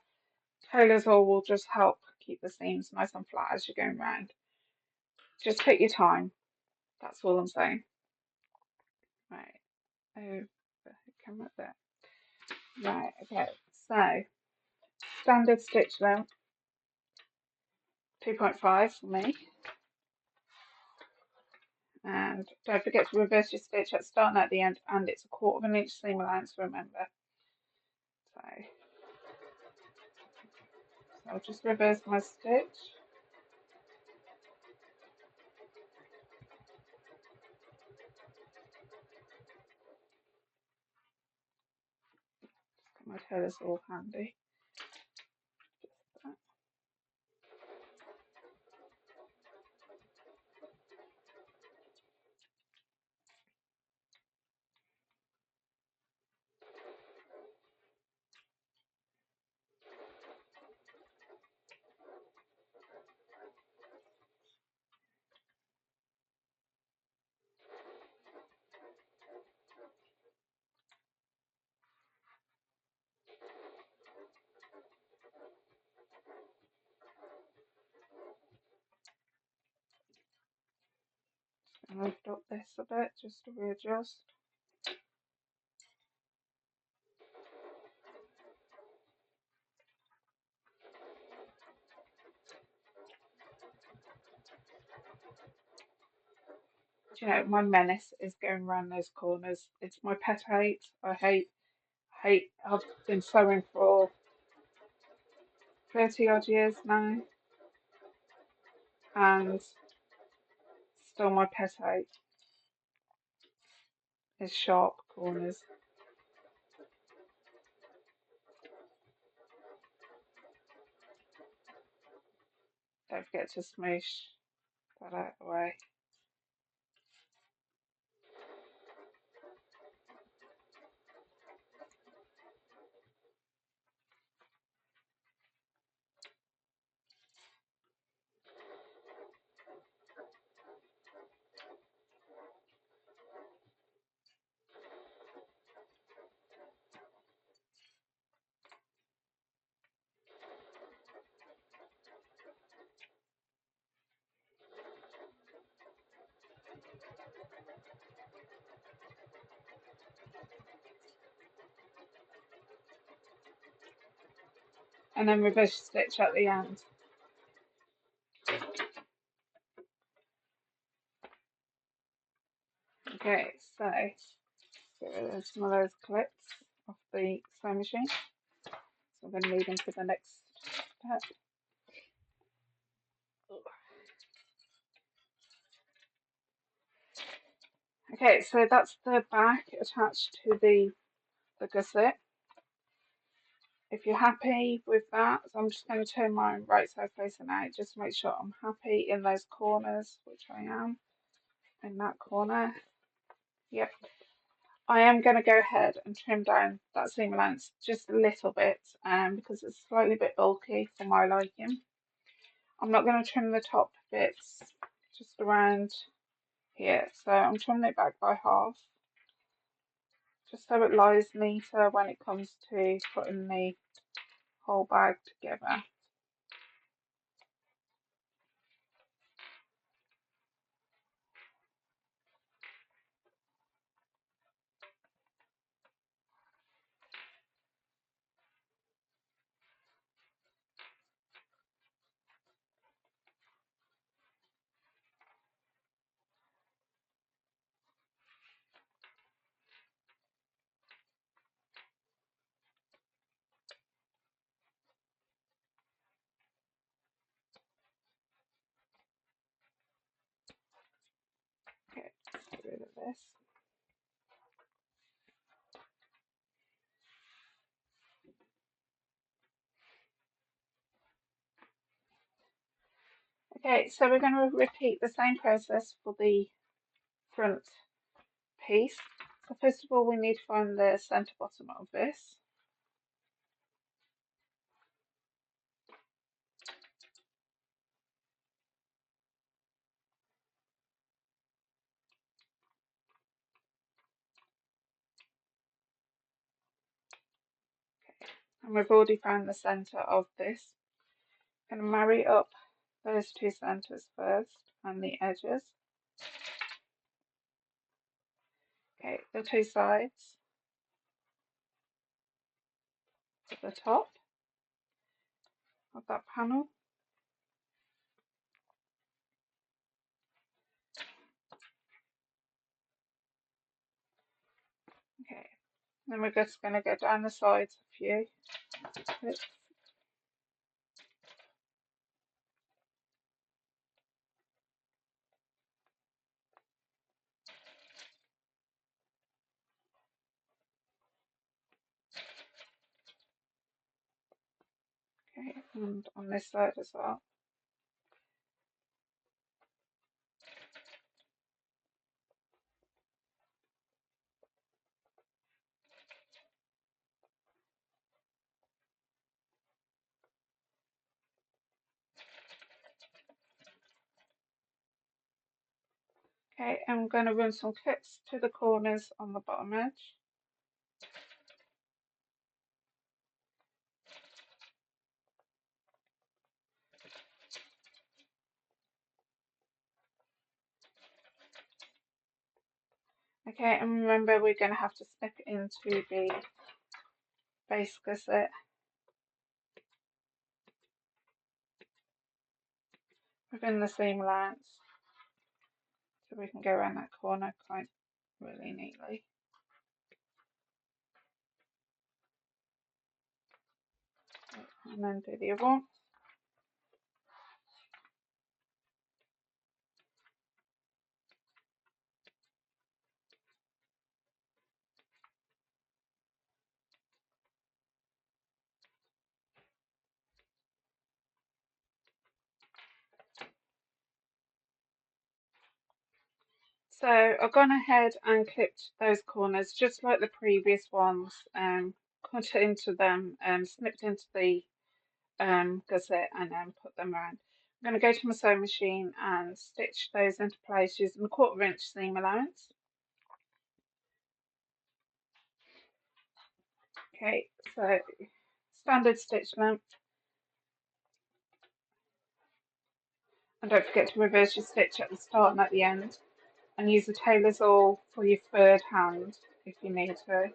Tailor's awl will just help keep the seams nice and flat as you're going round. Just take your time. That's all I'm saying. Right. Oh, come up there. Right. Okay. So standard stitch length 2.5 for me. And don't forget to reverse your stitch at the start and at the end. And it's a 1/4 of an inch seam allowance, remember. So I'll just reverse my stitch. Got my tailor's all handy. And lift up this a bit just to readjust. Do you know, my menace is going around those corners. It's my pet hate. I hate. I've been sewing for 30 odd years now, and still my pet hate is sharp corners. Don't forget to smoosh that out of the way. And then reverse stitch at the end. Okay, so get rid of some of those clips off the sewing machine. So I'm going to move into the next step. Okay, so that's the back attached to the gusset. If you're happy with that, so I'm just going to turn my right side facing out just to make sure I'm happy in those corners, which I am, in that corner. Yep. I am going to go ahead and trim down that seam allowance just a little bit because it's slightly bit bulky for my liking. I'm not going to trim the top bits, just around here. So I'm trimming it back by half, just so it lies neater when it comes to putting the whole bag together. Okay, let's get rid of this. Okay, so we're going to repeat the same process for the front piece. So first of all, we need to find the centre bottom of this. And we've already found the centre of this. I'm going to marry up those two centres first and the edges. Okay, the two sides at the top of that panel. Okay, then we're just going to go down the sides a few bits. Okay, and on this side as well. Okay, I'm going to run some clips to the corners on the bottom edge. Okay, and remember we're going to have to snip it into the base gusset. Within the seam allowance, so we can go around that corner quite really neatly. And then do the other one. So I've gone ahead and clipped those corners just like the previous ones, cut into them, snipped into the gusset and then put them around. I'm going to go to my sewing machine and stitch those into place using a 1/4 inch seam allowance. Okay, so standard stitch length. And don't forget to reverse your stitch at the start and at the end. And use the tailor's awl for your third hand if you need to.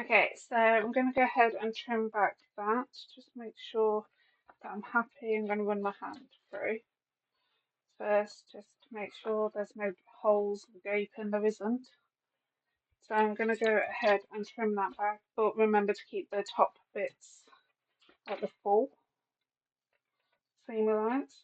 Okay, so I'm going to go ahead and trim back that, just make sure that I'm happy. I'm going to run my hand through first, just to make sure there's no holes or gaping. There isn't. So I'm going to go ahead and trim that back, but remember to keep the top bits at the full seam allowance.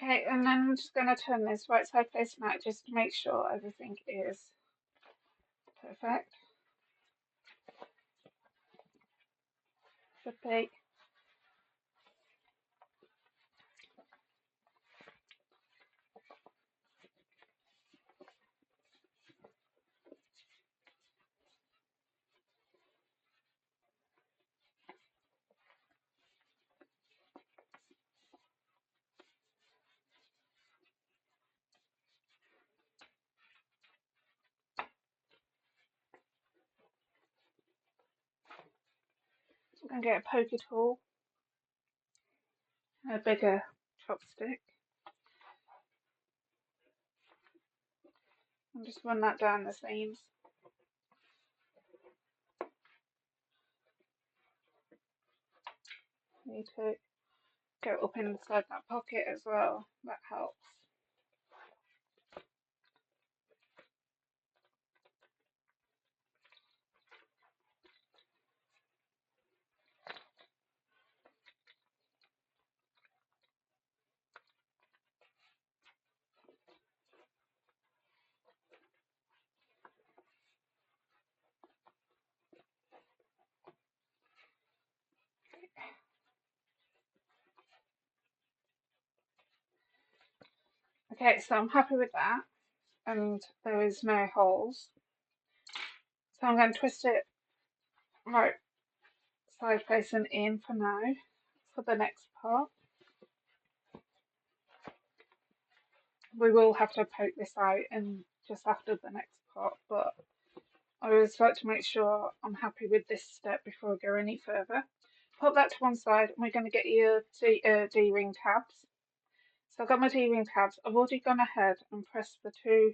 Okay, and then I'm just going to turn this right side facing out just to make sure everything is perfect. Should be. I'm going to get a poker tool, a bigger chopstick, and just run that down the seams. Need to go up inside that pocket as well, that helps. Okay, so I'm happy with that, and there is no holes. So I'm going to twist it right side facing in for now, for the next part. We will have to poke this out and just after the next part, but I always like to make sure I'm happy with this step before I go any further. Put that to one side, and we're going to get your D-ring tabs. So I've got my D-ring tabs. I've already gone ahead and pressed the two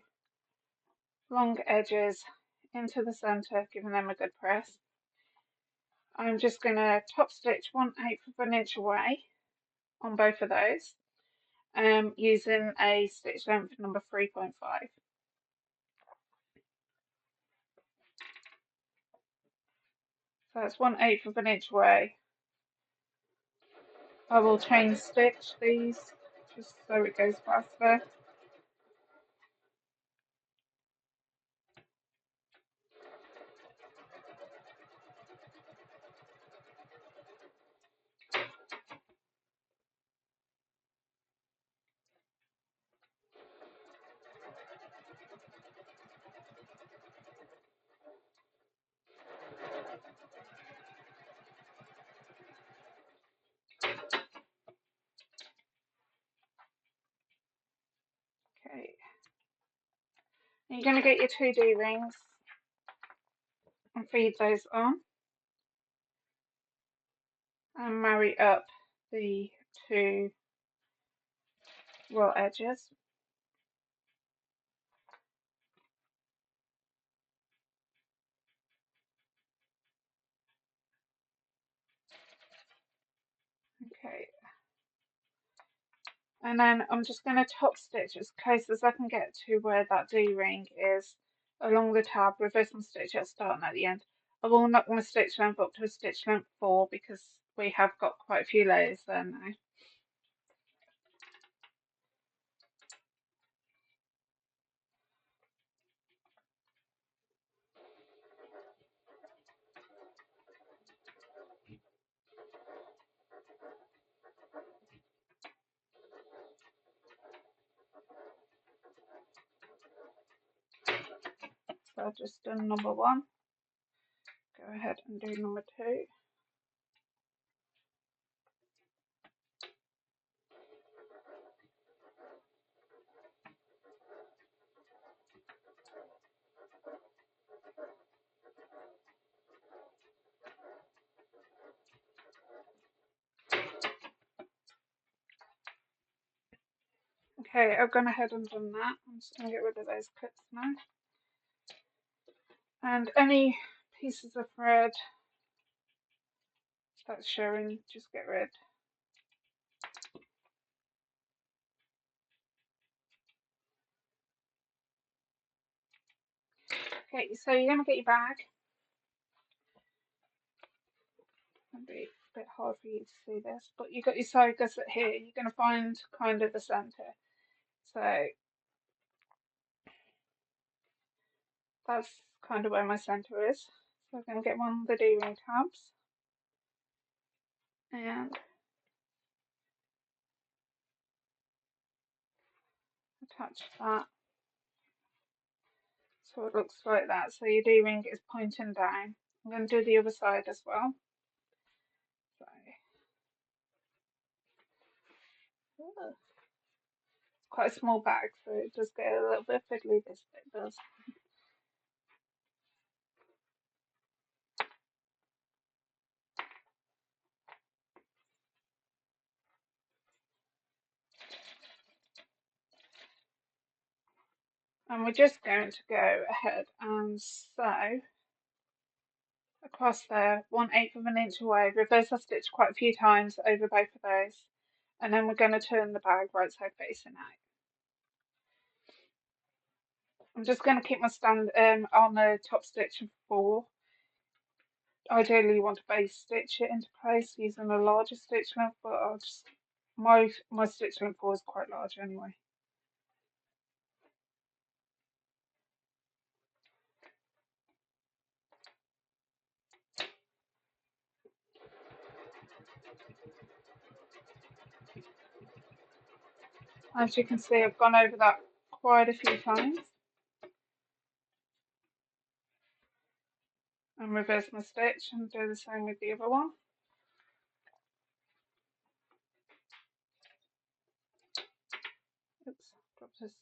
long edges into the centre, giving them a good press. I'm just going to top stitch 1/8 of an inch away on both of those, using a stitch length number 3.5. So that's 1/8 of an inch away. I will chain stitch these just so it goes faster. Okay. You're going to get your two D-rings and feed those on and marry up the two raw edges. Okay. And then I'm just going to top stitch as close as I can get to where that D-ring is along the tab, reverse and stitch at start and at the end. I will knock my stitch length up to a stitch length 4 because we have got quite a few layers there now. So I've just done number 1. Go ahead and do number 2. Okay, I've gone ahead and done that. I'm just going to get rid of those clips now. And any pieces of thread that's showing, just get rid. Okay, so you're going to get your bag. It'll be a bit hard for you to see this, but you've got your side gusset here. You're going to find kind of the centre. So that's kind of where my centre is. So I'm going to get one of the D-ring tabs and attach that. So it looks like that. So your D-ring is pointing down. I'm going to do the other side as well. So, it's quite a small bag, so it does get a little bit fiddly, this bit does. And we're just going to go ahead and sew across there 1/8 of an inch away. Reverse our stitch quite a few times over both of those, and then we're going to turn the bag right side facing out. I'm just going to keep my stand on the top stitch of 4. Ideally, you want to base stitch it into place using a larger stitch length, but I'll just my stitch length 4 is quite large anyway. As you can see, I've gone over that quite a few times and reverse my stitch and do the same with the other one. Oops, dropped this.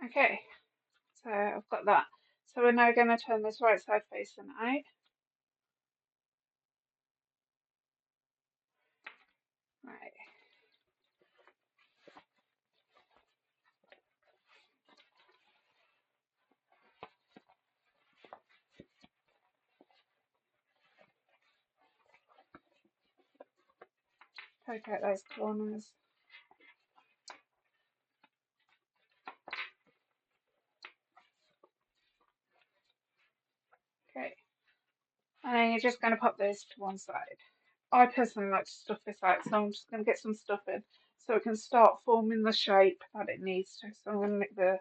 Okay, so I've got that. So we're now going to turn this right side facing out. Right. Poke out those corners. Okay. And then you're just going to pop this to one side. I personally like to stuff this out, so I'm just going to get some stuff in so it can start forming the shape that it needs to. So I'm going to make the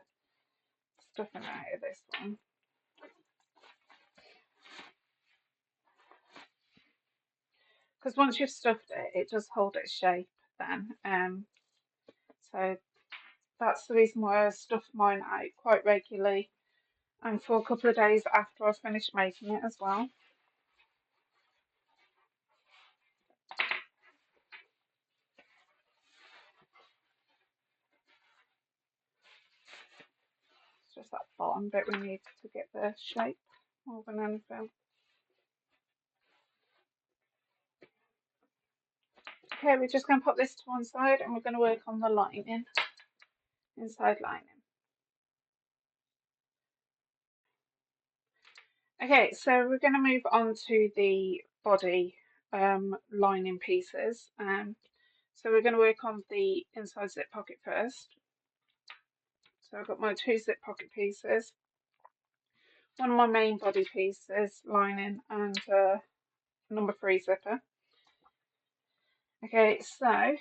stuffing out of this one. Because once you've stuffed it, it does hold its shape then. So that's the reason why I stuff mine out quite regularly and for a couple of days after I've finished making it as well. It's just that bottom bit we need to get the shape more than anything. Okay, we're just going to put this to one side and we're going to work on the lining, inside lining. Okay, so we're going to move on to the body lining pieces. So we're going to work on the inside zip pocket first. So I've got my 2 zip pocket pieces, one of my main body pieces, lining, and number 3 zipper. Okay, so I'm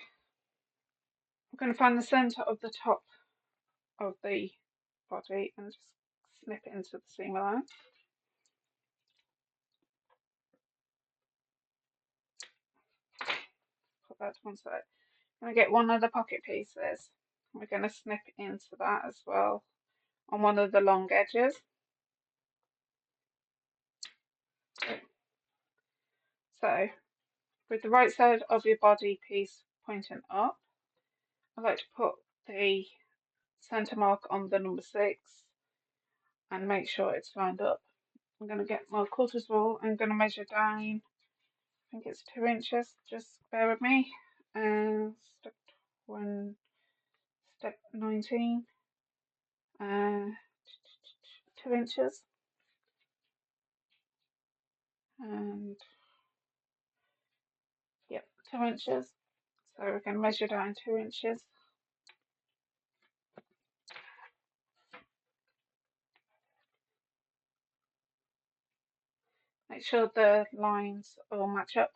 going to find the centre of the top of the body and just snip it into the seam allowance. Put that to one side. I'm going to get one of the pocket pieces. We're going to snip into that as well on one of the long edges. So with the right side of your body piece pointing up, I like to put the centre mark on the number 6 and make sure it's lined up. I'm going to get my quarters rule. I'm going to measure down, I think it's 2 inches, just bear with me. And step 19, 2 inches. And yep, 2 inches. So we're going to measure down 2 inches. Make sure the lines all match up.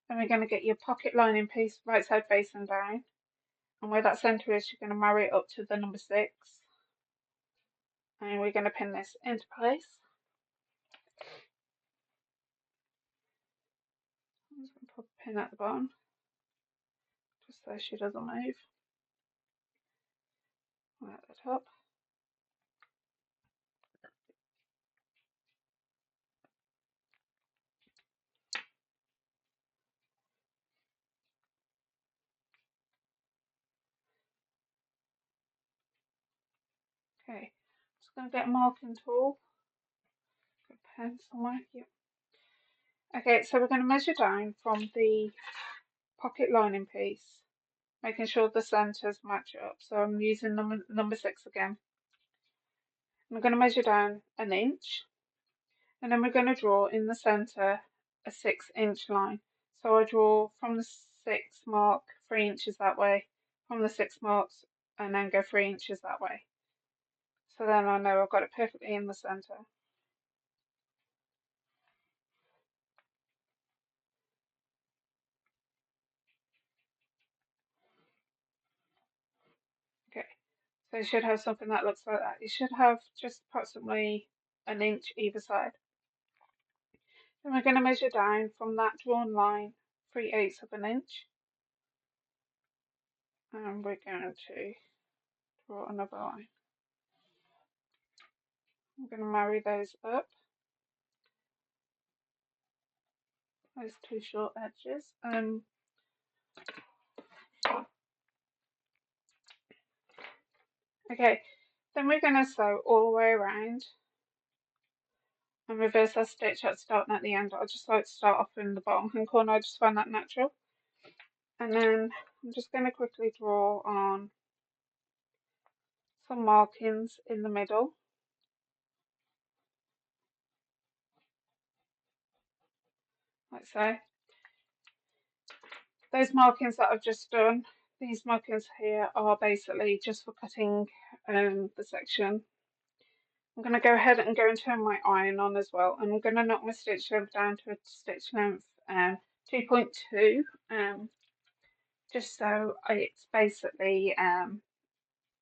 Then we're going to get your pocket lining piece right side facing down. And where that centre is, you're going to marry it up to the number 6. And we're going to pin this into place. I'm just going to put a pin at the bottom, just so she doesn't move. Right at the top. Okay, just going to get a marking tool. Got a pen somewhere. Yep. Okay, so we're going to measure down from the pocket lining piece, making sure the centres match up. So I'm using number 6 again. I'm going to measure down an inch, and then we're going to draw in the centre a 6-inch line. So I draw from the 6 mark 3 inches that way, from the 6 marks, and then go 3 inches that way. So then I know I've got it perfectly in the centre. Okay, so you should have something that looks like that. You should have just approximately an inch either side. Then we're going to measure down from that drawn line 3/8 of an inch. And we're going to draw another line. I'm going to marry those up, those 2 short edges. Okay, then we're going to sew all the way around and reverse our stitch at starting at the end. I just like to start off in the bottom hand corner. I just find that natural. And then I'm just going to quickly draw on some markings in the middle, like so. Those markings that I've just done, these markings here are basically just for cutting the section. I'm going to go ahead and go and turn my iron on as well, and I'm going to knock my stitch length down to a stitch length 2.2, just so it's basically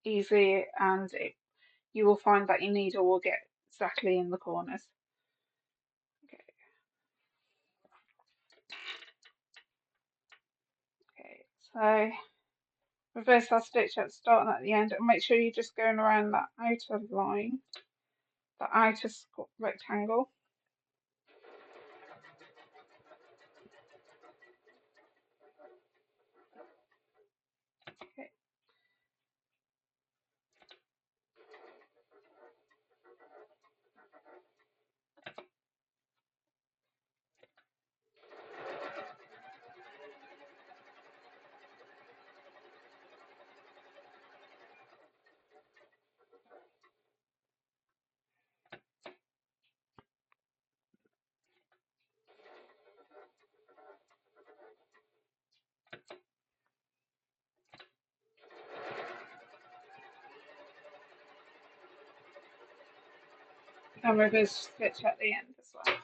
easy, and you will find that your needle will get exactly in the corners. Okay, so reverse that stitch at the start and at the end, and make sure you're just going around that outer line, the outer rectangle. Okay. And reverse stitch at the end as well.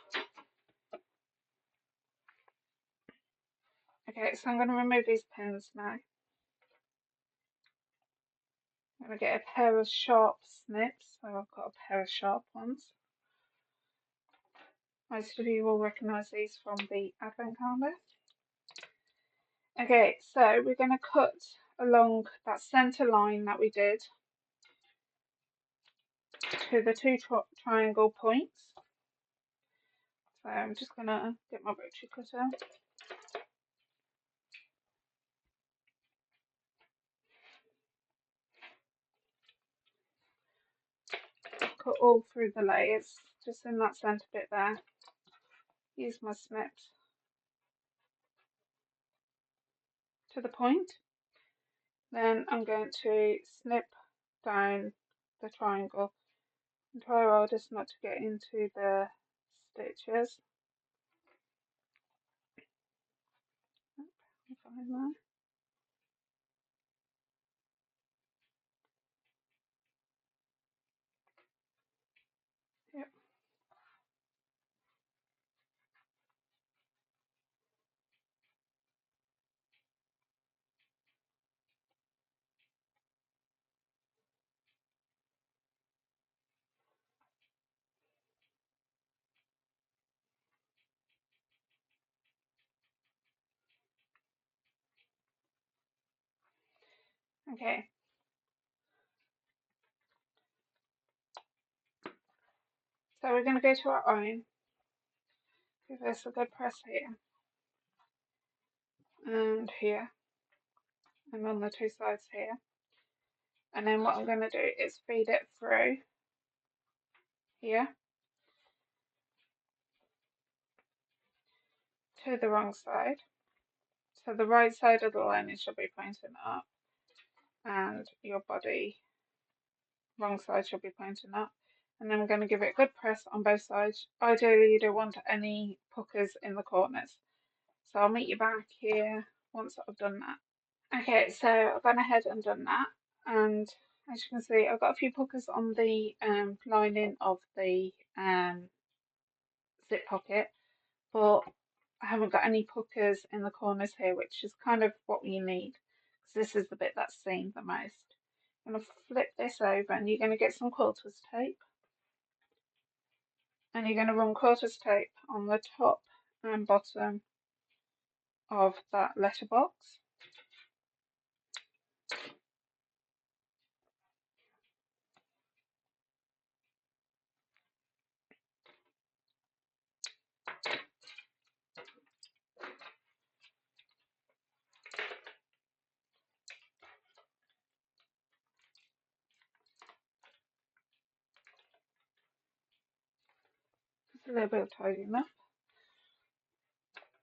Okay, so I'm going to remove these pins now. I'm going to get a pair of sharp snips. So I've got a pair of sharp ones. Most of you will recognise these from the advent calendar. Okay, so we're going to cut along that centre line that we did to the two triangle points. So I'm just going to get my butcher cutter. Cut all through the layers, just in that centre bit there. Use my snips to the point. Then I'm going to snip down the triangle and try our hardest not to get into the stitches. Find that. Yep. Okay. So we're going to go to our iron. Give this a good press here and here and on the two sides here. And then what I'm going to do is feed it through here to the wrong side. So the right side of the lining should be pointing up and your body wrong side should be pointing up. And then we're going to give it a good press on both sides. Ideally you don't want any puckers in the corners. So I'll meet you back here once I've done that. Okay, so I've gone ahead and done that, and as you can see I've got a few puckers on the lining of the zip pocket, but I haven't got any puckers in the corners here, which is kind of what we need, because this is the bit that's seen the most. I'm going to flip this over and you're going to get some quarters tape, and you're going to run quarters tape on the top and bottom of that letterbox. Just a little bit of tidying up.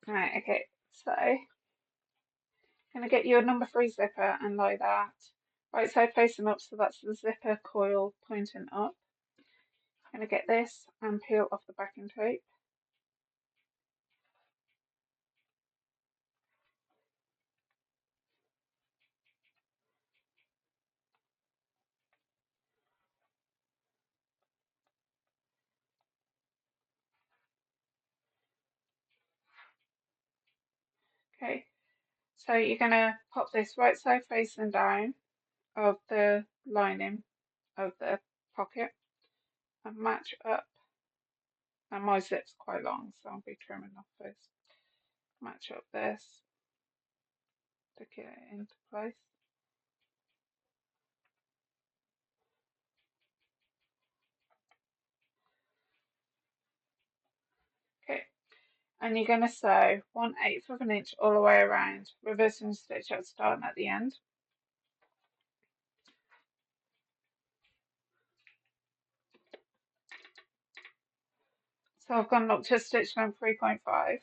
Right, okay, so going to get your number 3 zipper and lie that right side facing up, so that's the zipper coil pointing up. Going to get this and peel off the backing tape. Okay, so you're going to pop this right side facing down of the lining of the pocket and match up. And my zip's quite long, so I'll be trimming off this. Match up this to get it into place. Okay, and you're going to sew 1/8 of an inch all the way around, reversing the stitch at the start and at the end. So I've gone up to stitch number 3.5.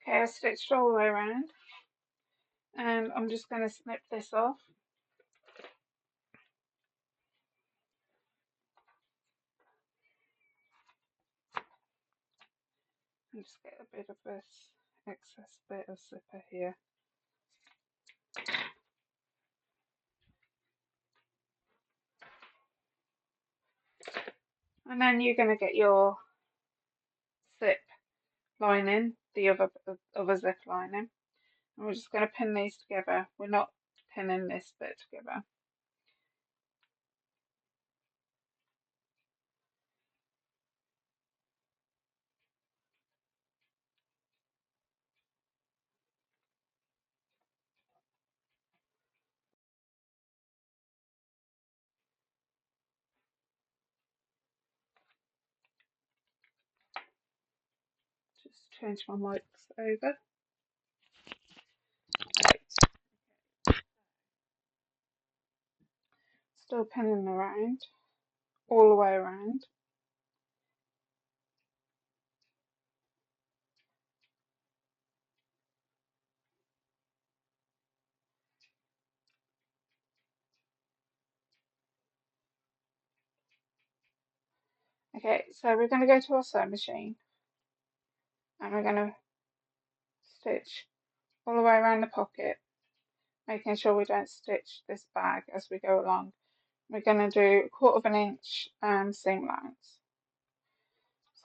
Okay, I stitched all the way around, and I'm just going to snip this off. And just get a bit of this excess bit of zipper here. And then you're going to get your zip lining, the other zip lining. And we're just going to pin these together. We're not pinning this bit together. Just change my mics over. Right. Still pinning around, all the way around. Okay, so we're going to go to our sewing machine and we're going to stitch all the way around the pocket, making sure we don't stitch this bag as we go along. We're going to do 1/4 of an inch seam allowance.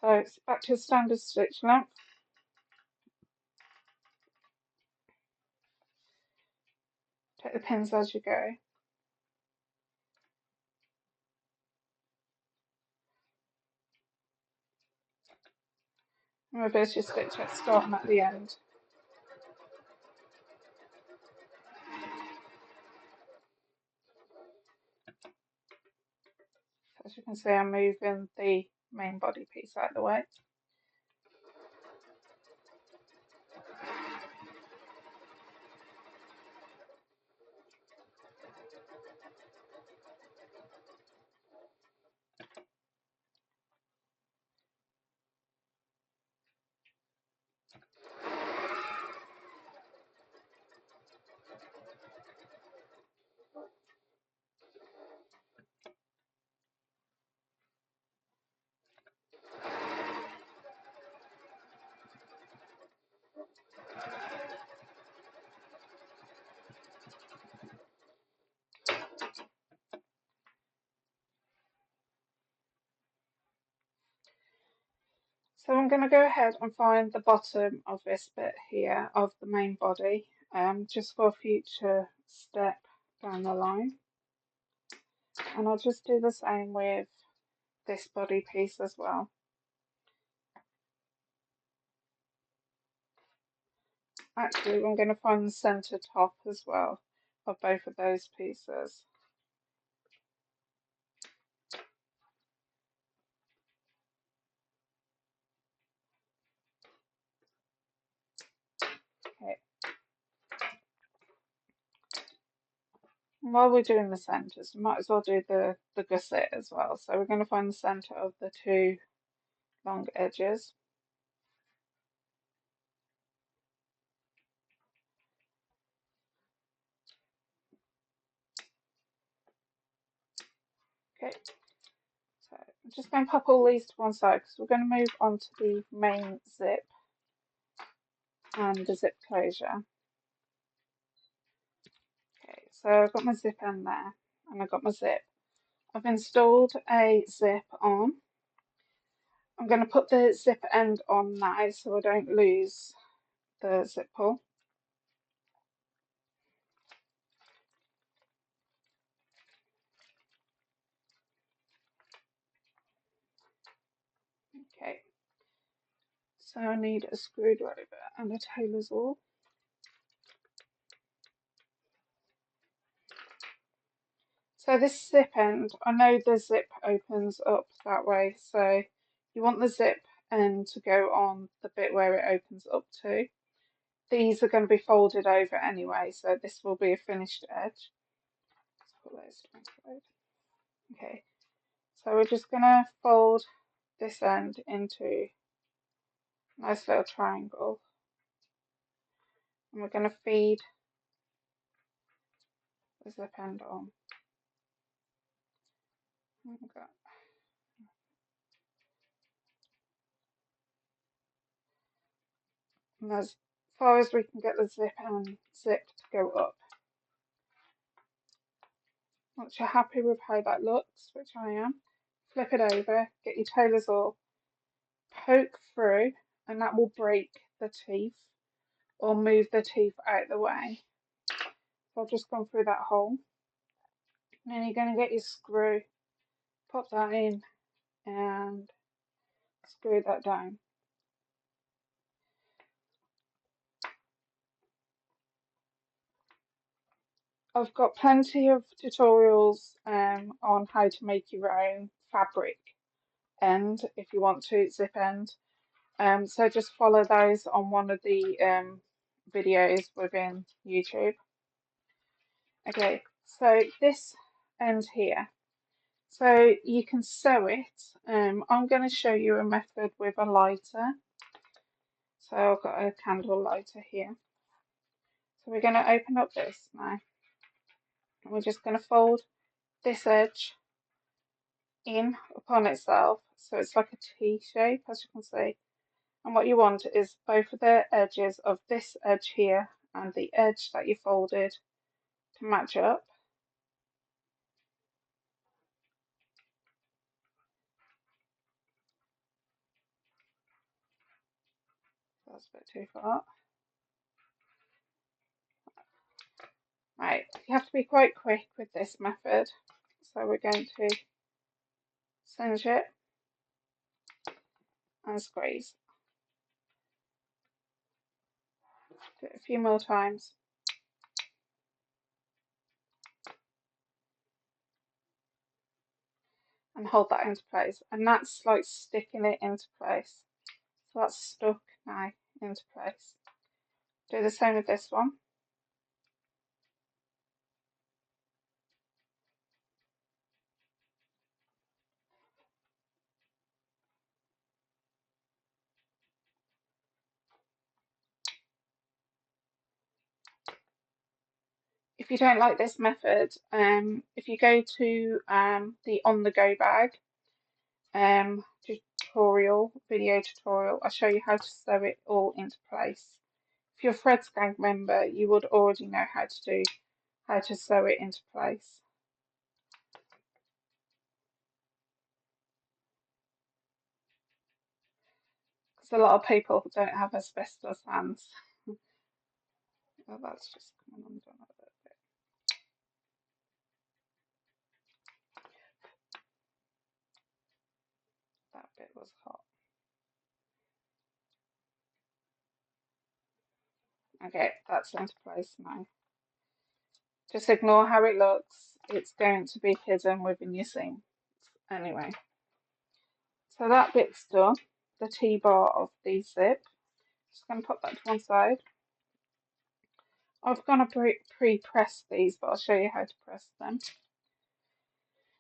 So it's back to standard stitch length. Take the pins as you go. And reverse your stitch at start and at the end. As you can see, I'm moving the main body piece out of the way. So I'm going to go ahead and find the bottom of this bit here of the main body, just for a future step down the line. And I'll just do the same with this body piece as well. Actually, I'm going to find the centre top as well of both of those pieces. Okay. While we're doing the centres, we might as well do the gusset as well. So we're going to find the centre of the two long edges. Okay, so I'm just going to pop all these to one side because we're going to move on to the main zip and the zip closure. Okay, so I've got my zip end there and I've got my zip. I've installed a zip on. I'm going to put the zip end on now so I don't lose the zip pull. Okay, so I need a screwdriver and a tailor's awl. So this zip end, I know the zip opens up that way, so you want the zip end to go on the bit where it opens up to. These are going to be folded over anyway, so this will be a finished edge. Let's put those to one side. Okay, so we're just going to fold this end into a nice little triangle. And we're going to feed the zip end on. Okay. And as far as we can get the zip to go up. Once you're happy with how that looks, which I am, flip it over, get your tailor's oil, poke through, and that will break the teeth or move the teeth out of the way. So I've just gone through that hole. And then you're going to get your screw, pop that in, and screw that down. I've got plenty of tutorials on how to make your own fabric end if you want to zip end. So just follow those on one of the videos within YouTube. Okay, so this end here, so you can sew it. I'm going to show you a method with a lighter. So I've got a candle lighter here. So we're going to open up this now. And we're just going to fold this edge in upon itself. So it's like a T shape, as you can see. And what you want is both of the edges of this edge here and the edge that you folded to match up. That's a bit too far. Right, you have to be quite quick with this method. So we're going to cinch it and squeeze. Do it a few more times. And hold that into place. And that's like sticking it into place. So that's stuck now into place. Do the same with this one. If you don't like this method, if you go to the On The Go Bag video tutorial, I'll show you how to sew it all into place. If you're a Threads Gang member, you would already know how to sew it into place. Because a lot of people don't have asbestos hands. Well, that's just coming undone a little bit. That bit was hot. Okay, that's into place now. Just ignore how it looks. It's going to be hidden within your seam. Anyway, so that bit's done. The T-bar of the zip. Just going to put that to one side. I've gone to pre-press these, but I'll show you how to press them.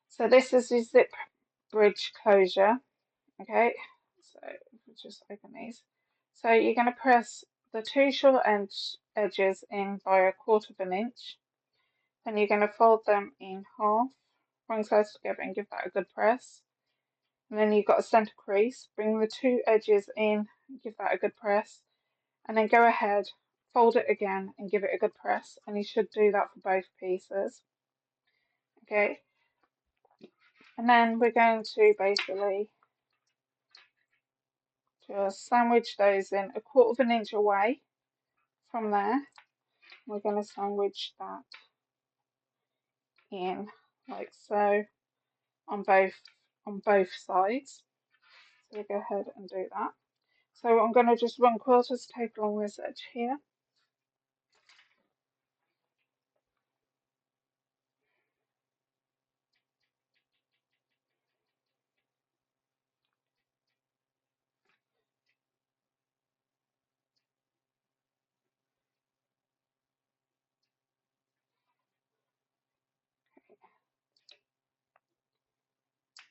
So this is the zip bridge closure. Okay, so we'll just open these. So you're going to press the two short edges in by 1/4 of an inch. Then you're going to fold them in half, wrong sides together, and give that a good press. And then you've got a center crease. Bring the two edges in, give that a good press, and then go ahead, fold it again, and give it a good press. And you should do that for both pieces. Okay. And then we're going to basically just sandwich those in 1/4 of an inch away from there. We're going to sandwich that in like so on both sides. So we go ahead and do that. So I'm going to just run quarters tape along this edge here.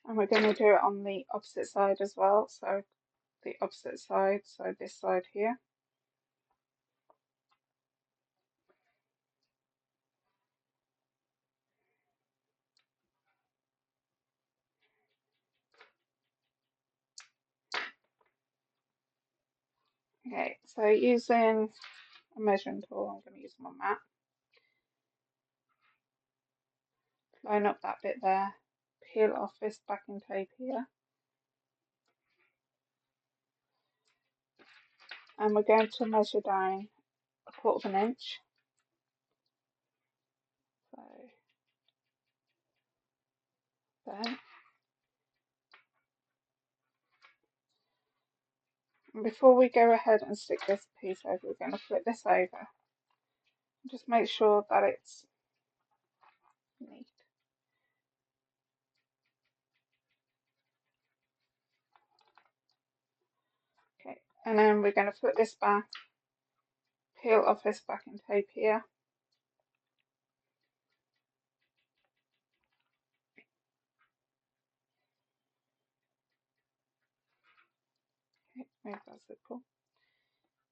And we're going to do it on the opposite side as well. So the opposite side, so this side here. Okay, so using a measuring tool, I'm going to use my mat. Line up that bit there, peel off this backing tape here, and we're going to measure down 1/4 inch. So there. And before we go ahead and stick this piece over, we're going to flip this over. Just make sure that it's neat. Okay, and then we're going to flip this back, peel off this backing tape here. Okay, move that zipper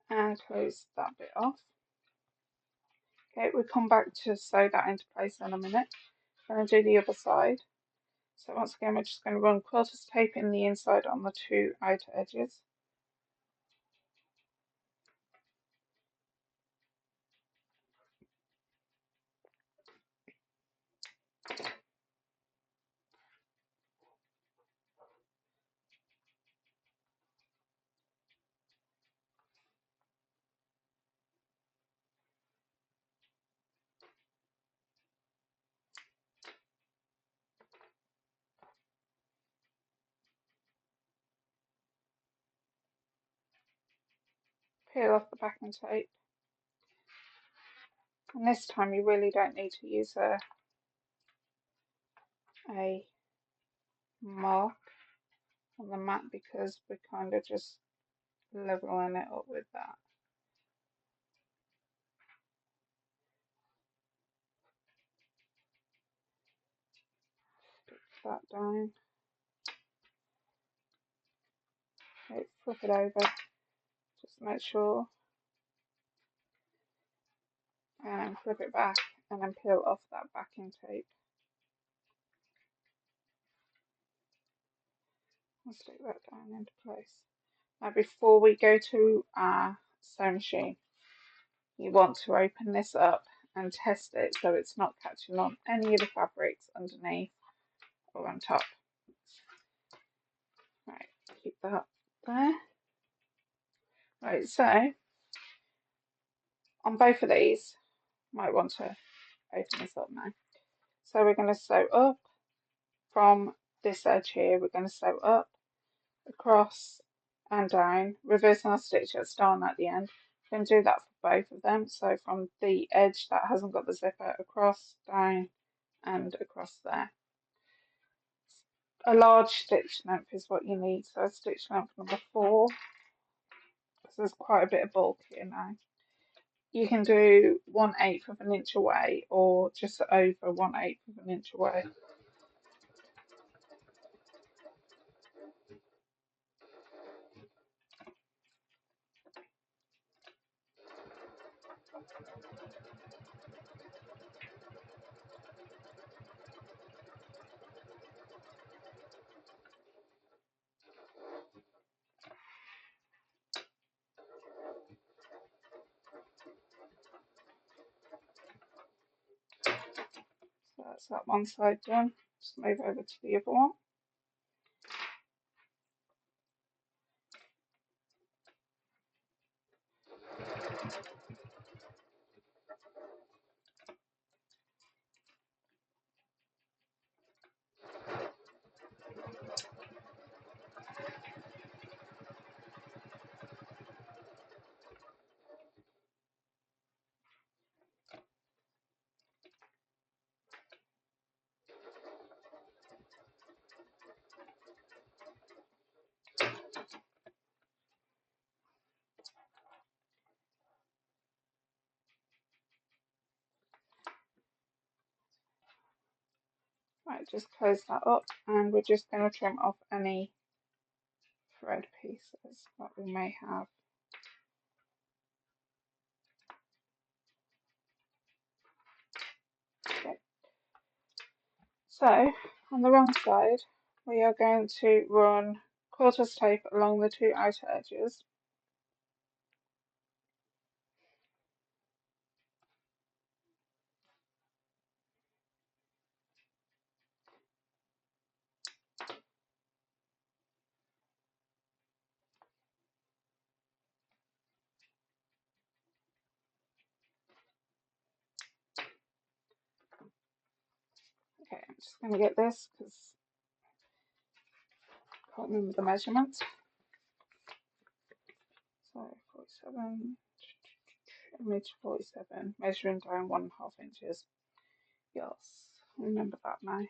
and close that bit off. Okay, we'll come back to sew that into place in a minute. I'm going to do the other side. So once again, we're just going to run quilter's tape in the inside on the 2 outer edges. Peel off the backing tape. And this time you really don't need to use a mark on the mat because we're kind of just leveling it up with that. Stick that down. Okay, flip it over. Just make sure. And flip it back and then peel off that backing tape. I'll stick that down into place. Now before we go to our sewing machine, you want to open this up and test it so it's not catching on any of the fabrics underneath or on top. Right, keep that there. Right, so on both of these, might want to open this up now. So we're going to sew up from this edge here, we're going to sew up, across and down, reversing our stitch at start and at the end. We're going to do that for both of them. So from the edge that hasn't got the zipper, across, down and across there. A large stitch length is what you need. So stitch length number 4. So there's quite a bit of bulk here now. You can do 1/8 of an inch away or just over 1/8 of an inch away. So that's that one side done. Just move over to the other one. Right, just close that up and we're just going to trim off any thread pieces that we may have. Okay. So on the wrong side we are going to run quarters tape along the 2 outer edges just going to get this because I can't remember the measurements. So 47, image 47, measuring down 1.5 inches. Yes, remember that now.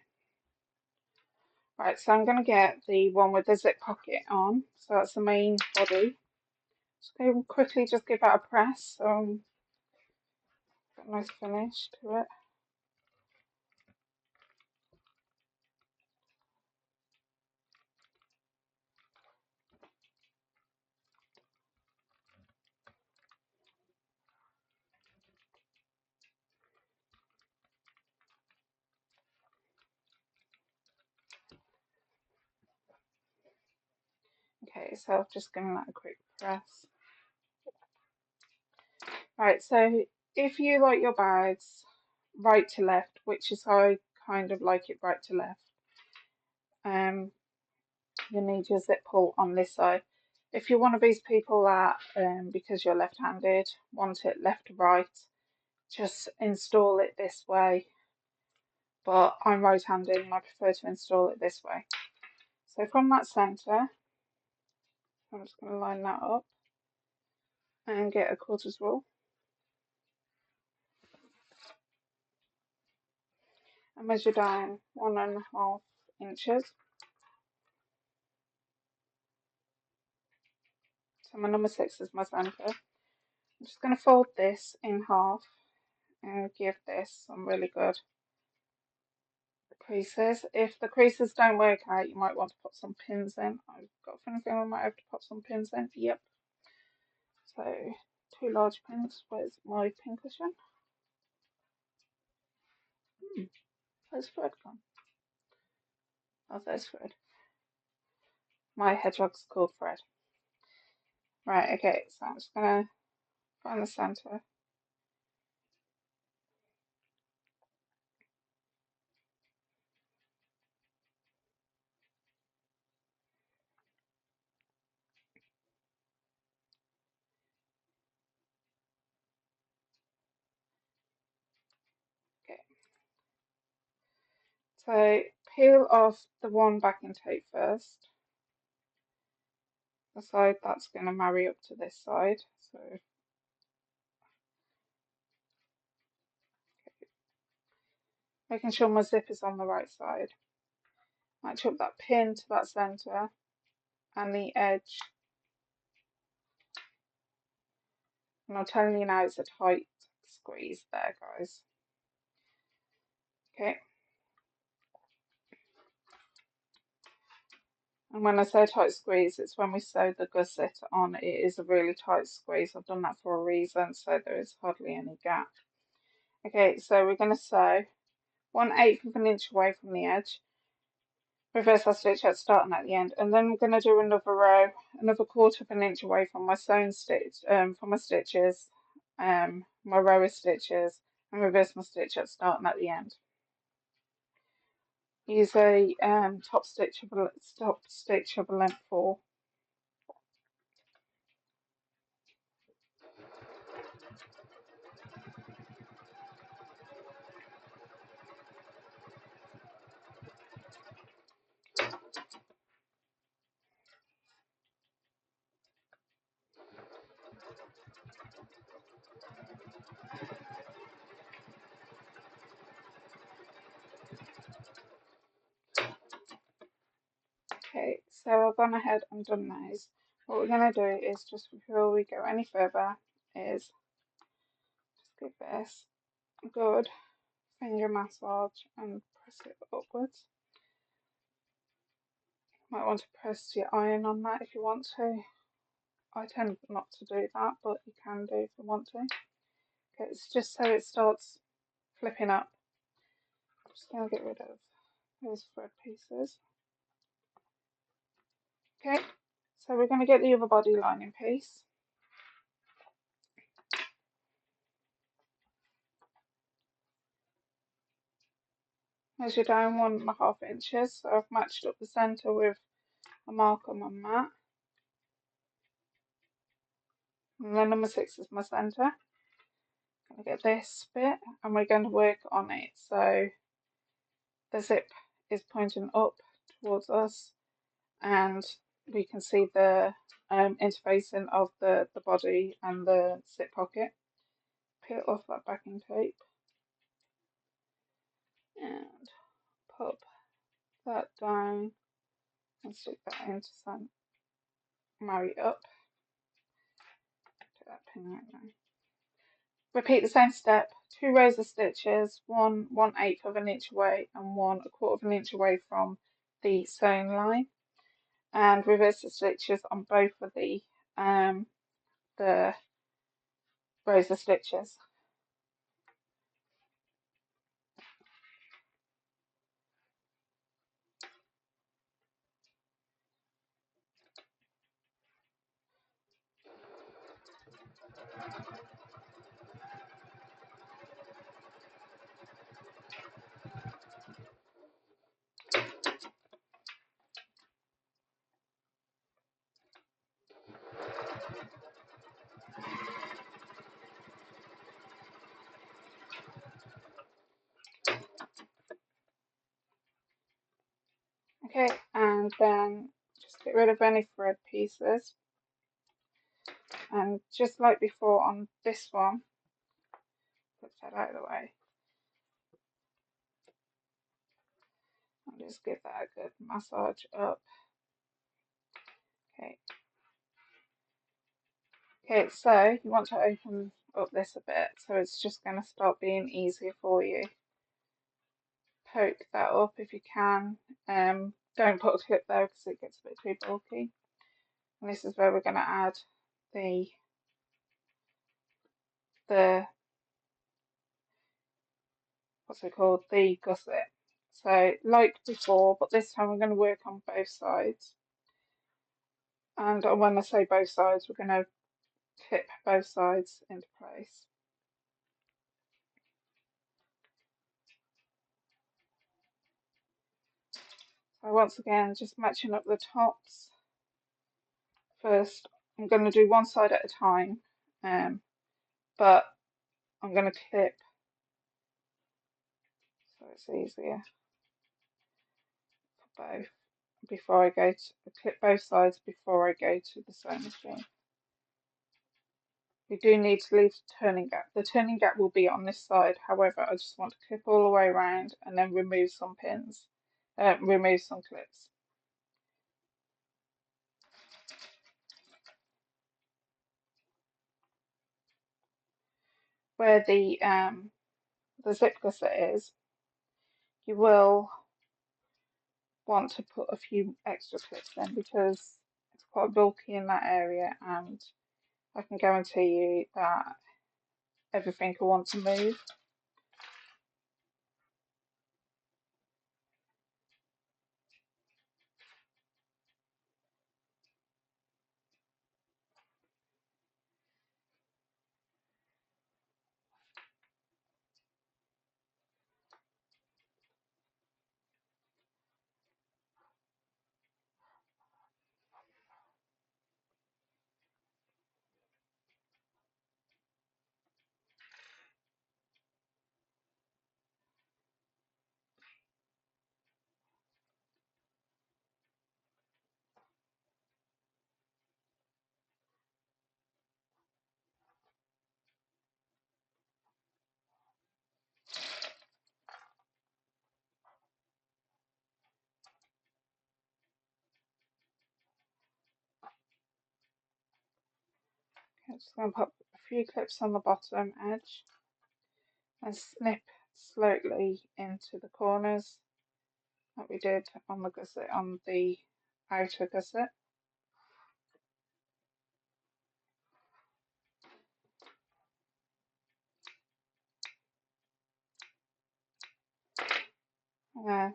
Right, so I'm going to get the one with the zip pocket on. So that's the main body. Just go quickly, just give that a press. Got a nice finish to it. Okay, so I'm just giving that a quick press. Right, so if you like your bags right to left, which is how I kind of like it, right to left, you need your zip pull on this side. If you're one of these people that, because you're left-handed, want it left to right, just install it this way. But I'm right-handed and I prefer to install it this way. So from that centre, I'm just going to line that up and get a quarters rule. And measure down 1.5 inches. So my number 6 is my centre. I'm just going to fold this in half and give this some really good creases. If the creases don't work out, you might want to put some pins in. I've got a funny feeling I might have to put some pins in. Yep. So 2 large pins. Where's my pin cushion? Where's Fred gone? Oh, there's Fred. My hedgehog's called Fred. Right, okay, so I'm just going to find the centre. Okay. So peel off the one backing tape first. The side that's going to marry up to this side. So making sure my zip is on the right side. Match up that pin to that centre and the edge. And I'm telling you now, it's a tight squeeze there, guys. Okay. And when I say tight squeeze, it's when we sew the gusset on. It is a really tight squeeze. I've done that for a reason, so there is hardly any gap. Okay, so we're going to sew 1/8 of an inch away from the edge. Reverse our stitch at start and at the end, and then we're going to do another row, another 1/4 of an inch away from my sewn stitch, from my stitches, my row of stitches, and reverse my stitch at start and at the end. Use a top stitch of a length 4. Okay, so I've gone ahead and done those. What we're going to do is, just before we go any further, is just give this a good finger massage and press it upwards. Might want to press your iron on that if you want to. I tend not to do that, but you can do if you want to. Okay, it's just so it starts flipping up. I'm just going to get rid of those thread pieces. Okay, so we're going to get the other body lining piece. Measure down 1.5 inches. So I've matched up the centre with a mark on my mat. And then number 6 is my centre. I'm going to get this bit and we're going to work on it. So the zip is pointing up towards us, and we can see the interfacing of the body and the zip pocket. Peel off that backing tape and pop that down and stick that into some, marry it up, put that pin right there. Repeat the same step, 2 rows of stitches, one 1/8 of an inch away and one 1/4 of an inch away from the sewing line, and reverse the stitches on both of the rows of stitches. Okay, and then just get rid of any thread pieces, and just like before on this one, put that out of the way and just give that a good massage up. Okay, so you want to open up this a bit, so it's just going to start being easier for you. Poke that up if you can. Don't put a clip there because it gets a bit too bulky. And this is where we're going to add the what's it called, the gusset. So like before, but this time we're going to work on both sides. And when I say both sides, we're going to clip both sides into place. So once again, just matching up the tops. First, I'm going to do one side at a time, but I'm going to clip so it's easier for both. Before I go to clip both sides before I go to the sewing machine. We do need to leave the turning gap. The turning gap will be on this side. However, I just want to clip all the way around and then remove some pins, remove some clips. Where the zip gusset is, you will want to put a few extra clips in because it's quite bulky in that area, and I can guarantee you that everything will want to move. I'm just going to put a few clips on the bottom edge and snip slowly into the corners like we did on the gusset, on the outer gusset. Uh,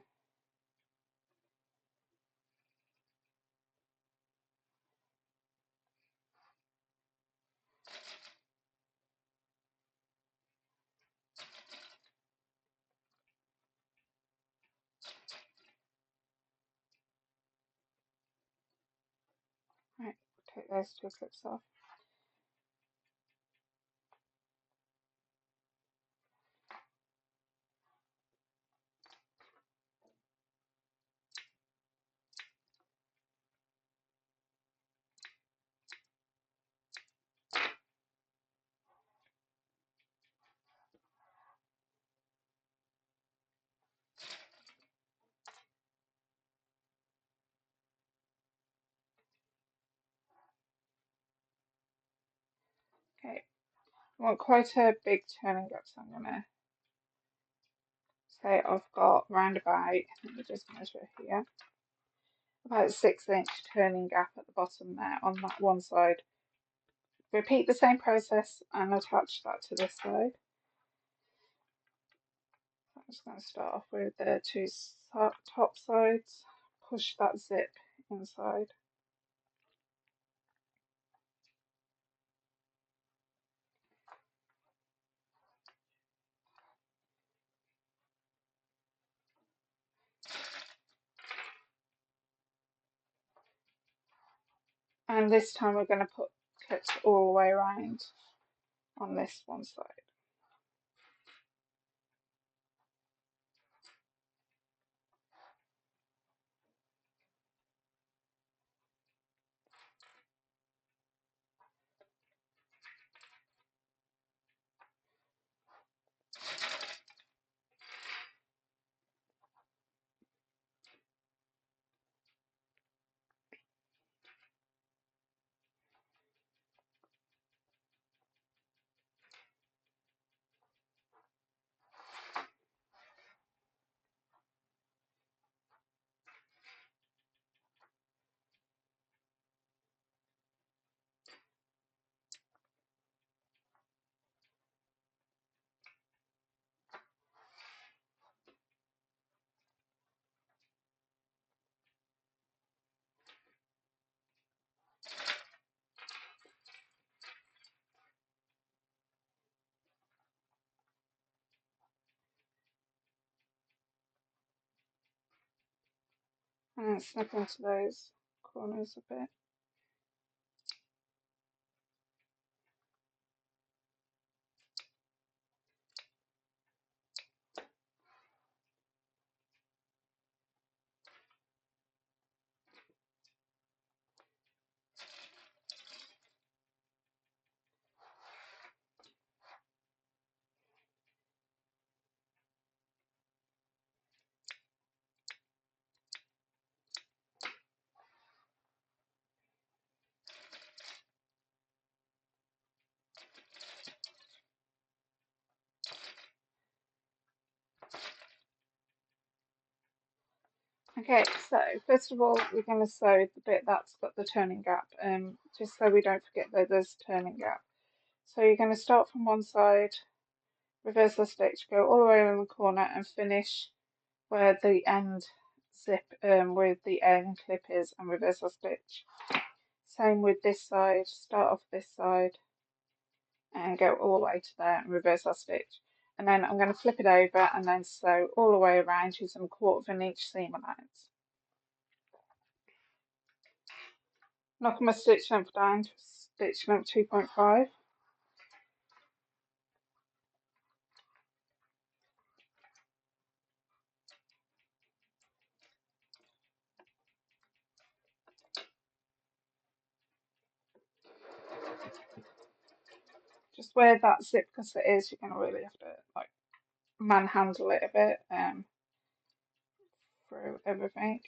right, take those 2 clips off. I want quite a big turning gap, so I'm gonna say I've got round about, let me just measure here, about 6-inch turning gap at the bottom there on that one side. Repeat the same process and attach that to this side. I'm just going to start off with the two top sides, push that zip inside. And this time we're going to put clips all the way around on this one side. And snip into those corners a bit. Okay, so first of all, we're going to sew the bit that's got the turning gap, just so we don't forget that there's a turning gap. So you're going to start from one side, reverse the stitch, go all the way around the corner and finish where the end zip with the end clip is and reverse the stitch. Same with this side, start off this side and go all the way to there and reverse our stitch. And then I'm going to flip it over and then sew all the way around using 1/4 inch seam allowance. Knocking my stitch length down to stitch length 2.5. Just where that zip gusset is, you're going to really have to like manhandle it a bit through everything.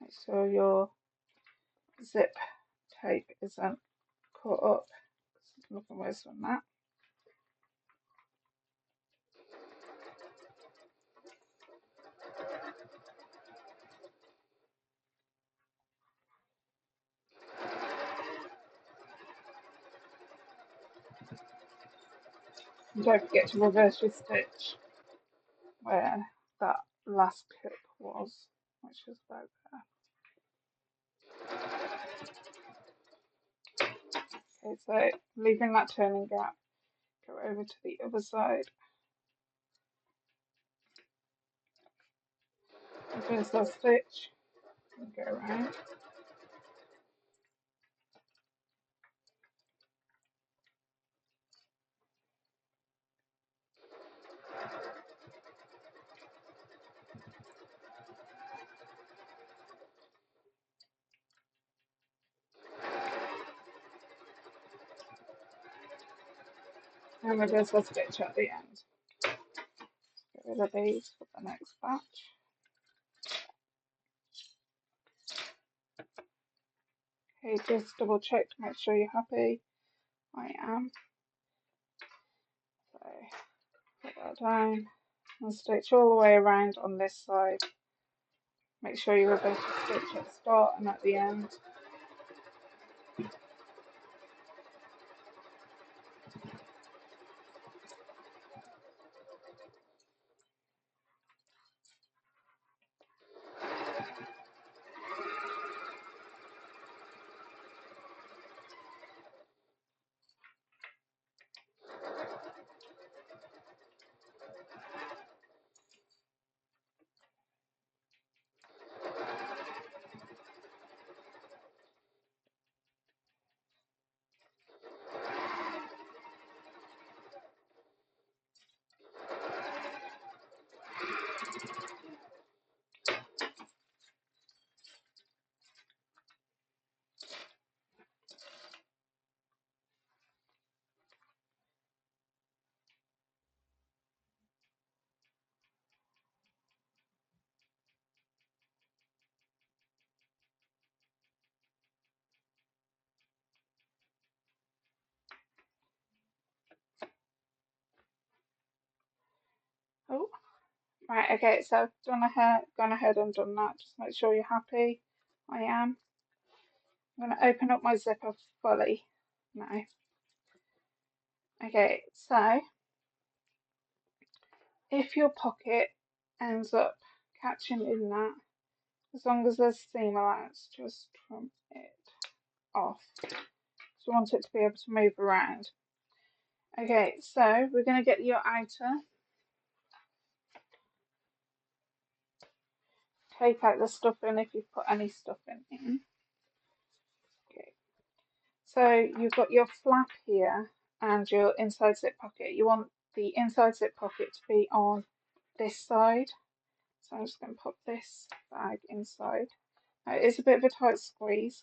Make sure your zip tape isn't caught up. There's nothing worse than that. And don't forget to reverse your stitch where that last clip was, which is about there. Okay, so leaving that turning gap, go over to the other side, reverse our stitch, and go around. And reverse our stitch at the end. Get rid of these for the next batch. Okay, just double check to make sure you're happy. I am. So put that down and stitch all the way around on this side. Make sure you reverse the stitch at the start and at the end. Oh, right, okay, so I've gone ahead and done that. Just make sure you're happy. I am. I'm going to open up my zipper fully now. Okay, so if your pocket ends up catching in that, as long as there's seam allowance, just trim it off. So you want it to be able to move around. Okay, so we're going to get your outer. Take out the stuffing if you've put any stuffing in. Okay, so you've got your flap here and your inside zip pocket. You want the inside zip pocket to be on this side. So I'm just going to pop this bag inside. Now, it is a bit of a tight squeeze,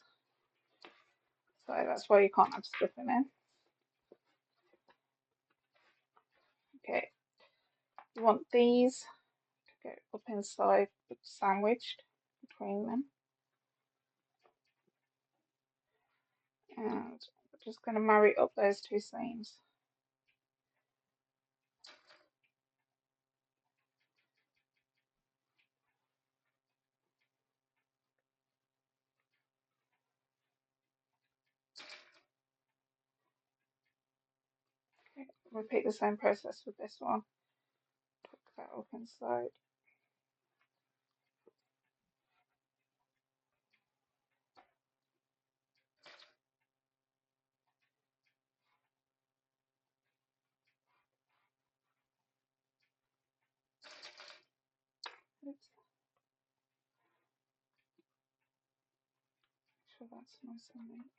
so that's why you can't have stuffing in. Okay, you want these to go up inside, but sandwiched between them. And we're just going to marry up those two seams. Okay, repeat the same process with this one. Tuck that up inside. Oops. Make sure that's nice and neat.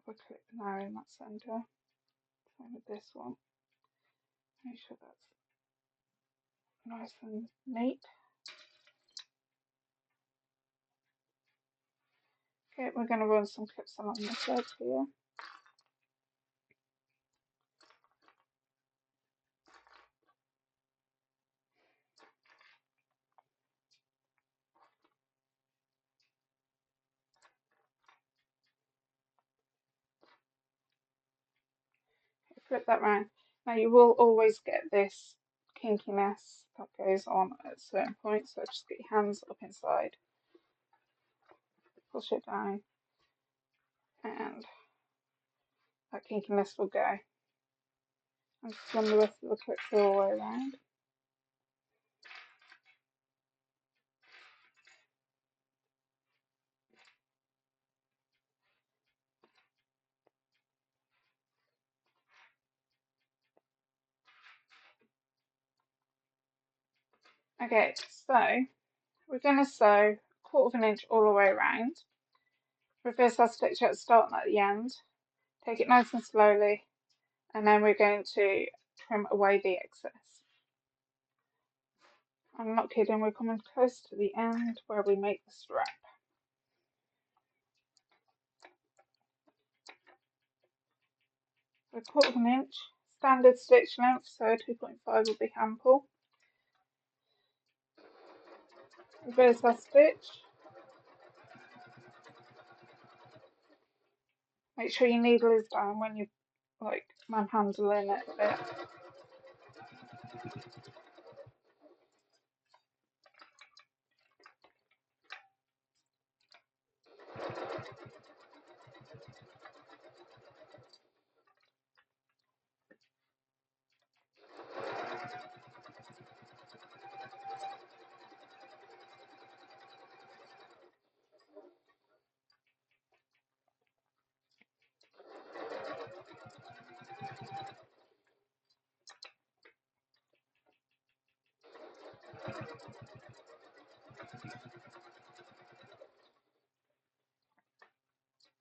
Pop a clip now in that centre. Same with this one. Make sure that's nice and neat. Okay, we're going to run some clips along this edge here. Flip that round. Now you will always get this kinkiness that goes on at certain points, so just get your hands up inside, push it down, and that kinkiness will go. And just run the rest of the clips all the way around. Okay, so we're going to sew 1/4 inch all the way around. Reverse our stitch at the start and at the end. Take it nice and slowly, and then we're going to trim away the excess. I'm not kidding, we're coming close to the end where we make the strap. So 1/4 inch, standard stitch length, so 2.5 will be ample. Reverse our stitch. Make sure your needle is down when you're like manhandling it a bit.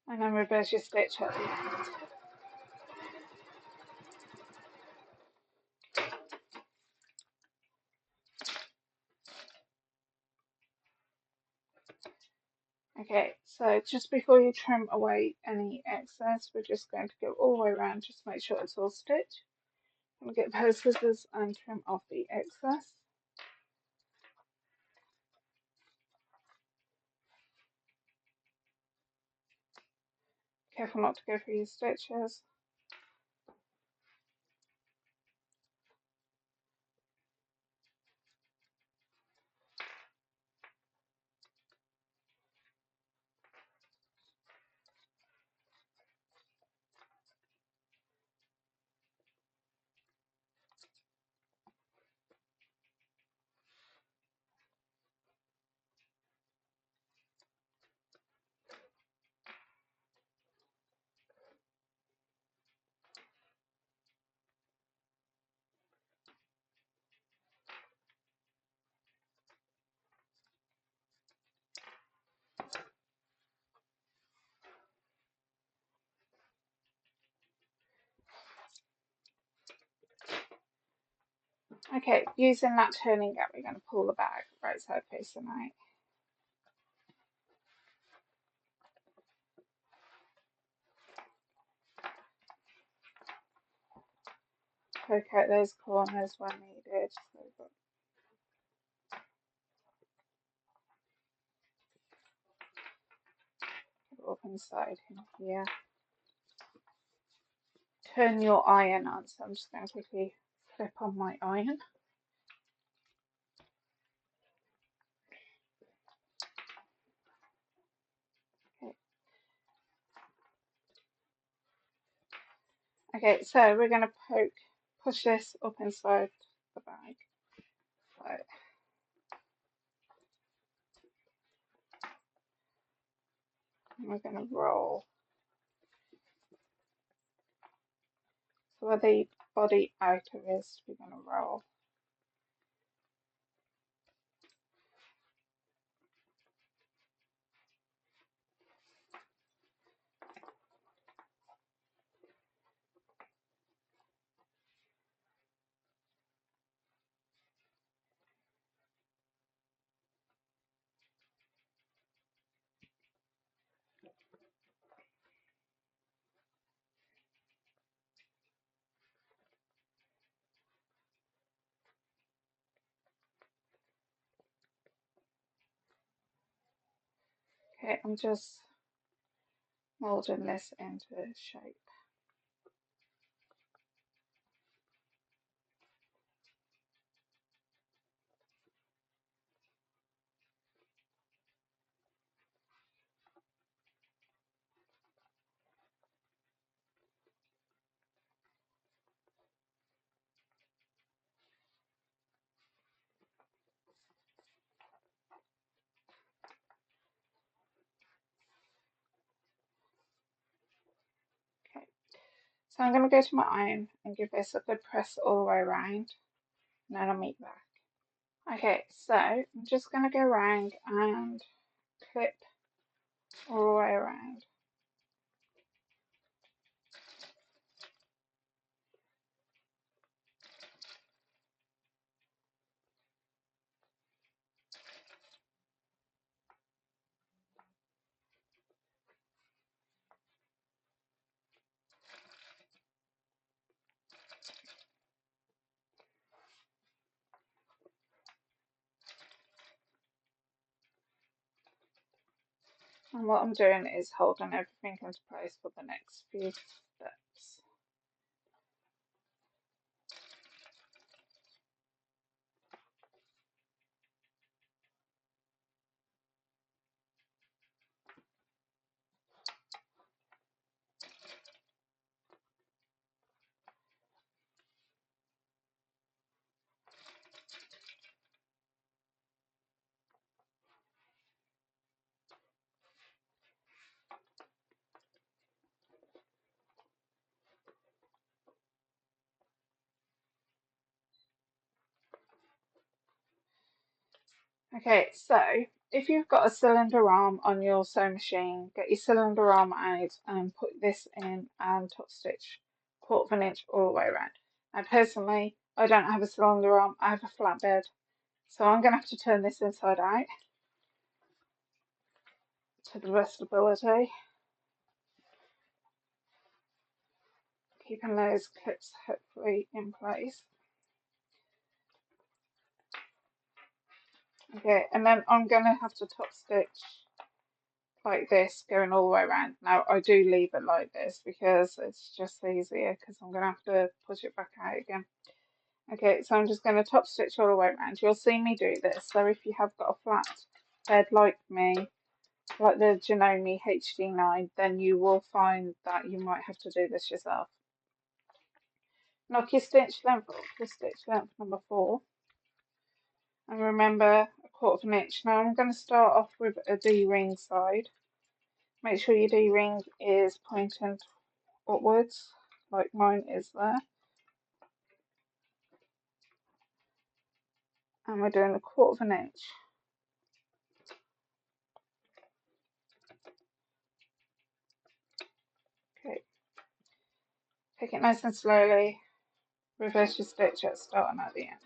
And then reverse your stitch at the end. Okay, so just before you trim away any excess, we're just going to go all the way around, just make sure it's all stitched. I'm going to get a pair of scissors and trim off the excess. Careful not to go through your stitches. Okay, using that turning gap, we're going to pull the bag right side facing out. Poke out those corners when needed. So we've got it up inside here. Turn your iron on, so I'm just going to quickly flip on my iron. Okay, so we're going to push this up inside the bag. So, and we're going to roll. So where the body outer is, we're going to roll. Okay, I'm just molding this into shape. Okay, so I'm going to go to my iron and give this a good press all the way around, and then I'll meet back. Okay, so I'm just going to go around and clip all the way around. And what I'm doing is holding everything into place for the next few steps. Okay, so if you've got a cylinder arm on your sewing machine, get your cylinder arm out and put this in and top stitch 1/4 inch all the way around. Now, personally, I don't have a cylinder arm, I have a flatbed, so I'm going to have to turn this inside out to the best ability, keeping those clips hopefully in place. Okay, and then I'm going to have to top stitch like this going all the way around. Now I do leave it like this because it's just easier because I'm going to have to push it back out again. Okay, so I'm just going to top stitch all the way around. You'll see me do this. So if you have got a flat bed like me, like the Janome HD9, then you will find that you might have to do this yourself. Knock your stitch length off to stitch length number 4. And remember 1/4 inch. Now I'm going to start off with a D-ring side. Make sure your D-ring is pointing upwards, like mine is there. And we're doing 1/4 inch. Okay, take it nice and slowly. Reverse your stitch at the start and at the end.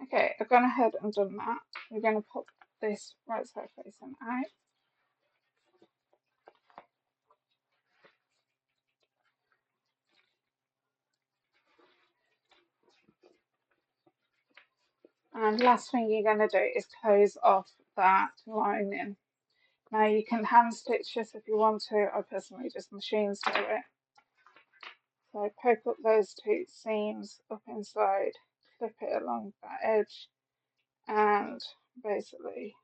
Okay, I've gone ahead and done that. We're going to pop this right side facing out. And last thing you're going to do is close off that lining. Now you can hand stitch this if you want to. I personally just machine sew it. So poke up those 2 seams up inside, clip it along that edge, and basically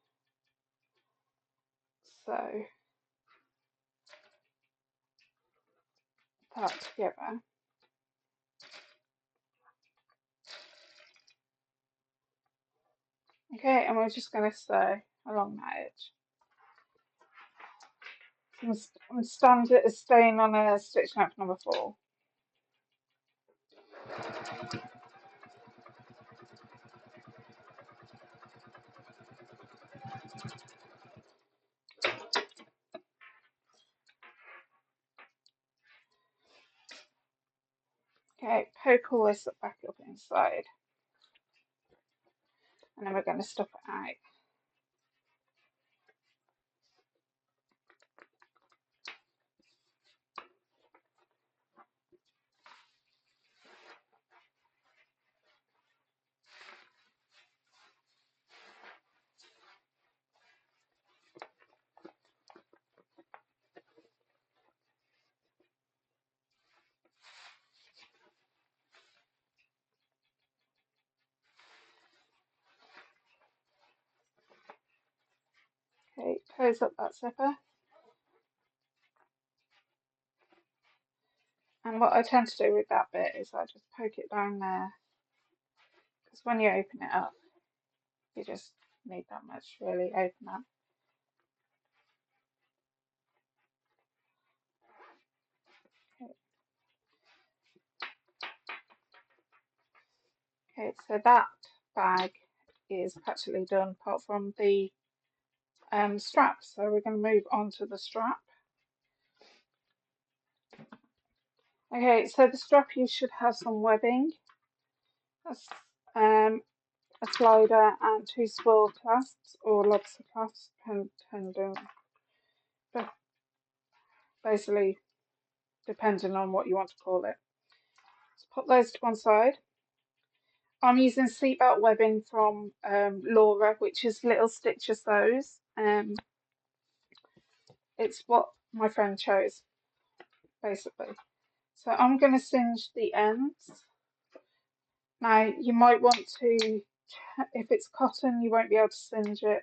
sew that together. Okay, and we're just going to sew along that edge. I'm staying on a stitch length number 4. Okay, poke all this back up inside, and then we're going to stop it out. close up that zipper. And what I tend to do with that bit is I just poke it down there, because when you open it up, you just need that much, really, open that. Okay, so that bag is practically done, apart from the strap. So we're going to move on to the strap. Okay, so the strap, you should have some webbing, a slider, and 2 swirl clasps or lobster clasps, basically depending on what you want to call it. So put those to one side. I'm using seatbelt webbing from Laura, which is little stitches those. It's what my friend chose, basically. So I'm going to singe the ends. Now, you might want to, if it's cotton, you won't be able to singe it.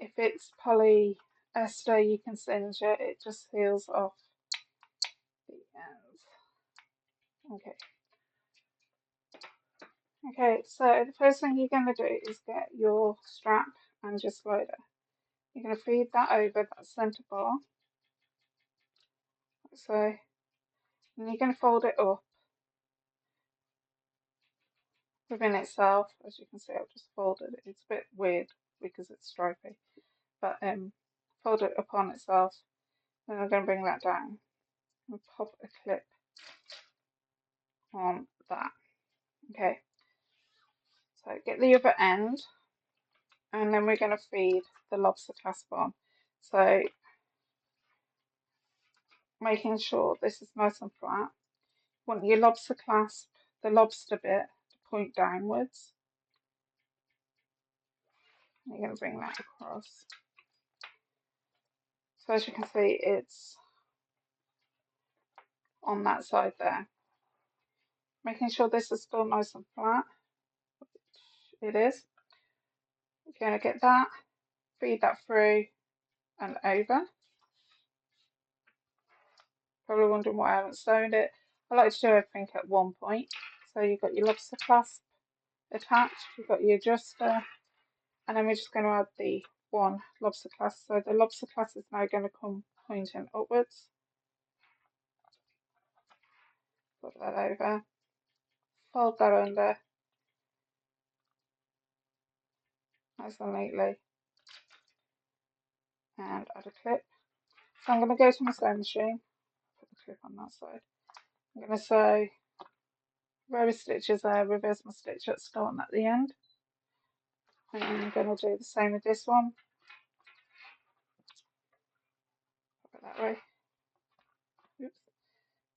If it's polyester, you can singe it. It just seals off the ends. Okay. Okay, so the first thing you're going to do is get your strap and your slider. You're going to feed that over that centre bar. So, and you're going to fold it up within itself. As you can see, I've just folded it. It's a bit weird because it's stripy, but fold it upon itself. Then I'm going to bring that down and pop a clip on that. Okay, so get the other end, and then we're going to feed the lobster clasp on. So making sure this is nice and flat. You want your lobster clasp, the lobster bit, to point downwards. And you're going to bring that across. So as you can see, it's on that side there. Making sure this is still nice and flat, which it is. You're going to get that, feed that through and over. Probably wondering why I haven't sewn it. I like to do everything at one point. So you've got your lobster clasp attached, you've got your adjuster, and then we're just going to add the one lobster clasp. So the lobster clasp is now going to come pointing upwards. Put that over, fold that under nice and neatly, and add a clip. So I'm going to go to my sewing machine, put the clip on that side. I'm going to sew row of stitches there, reverse my stitch at start and at the end. And I'm going to do the same with this one. Pop it that way. Oops.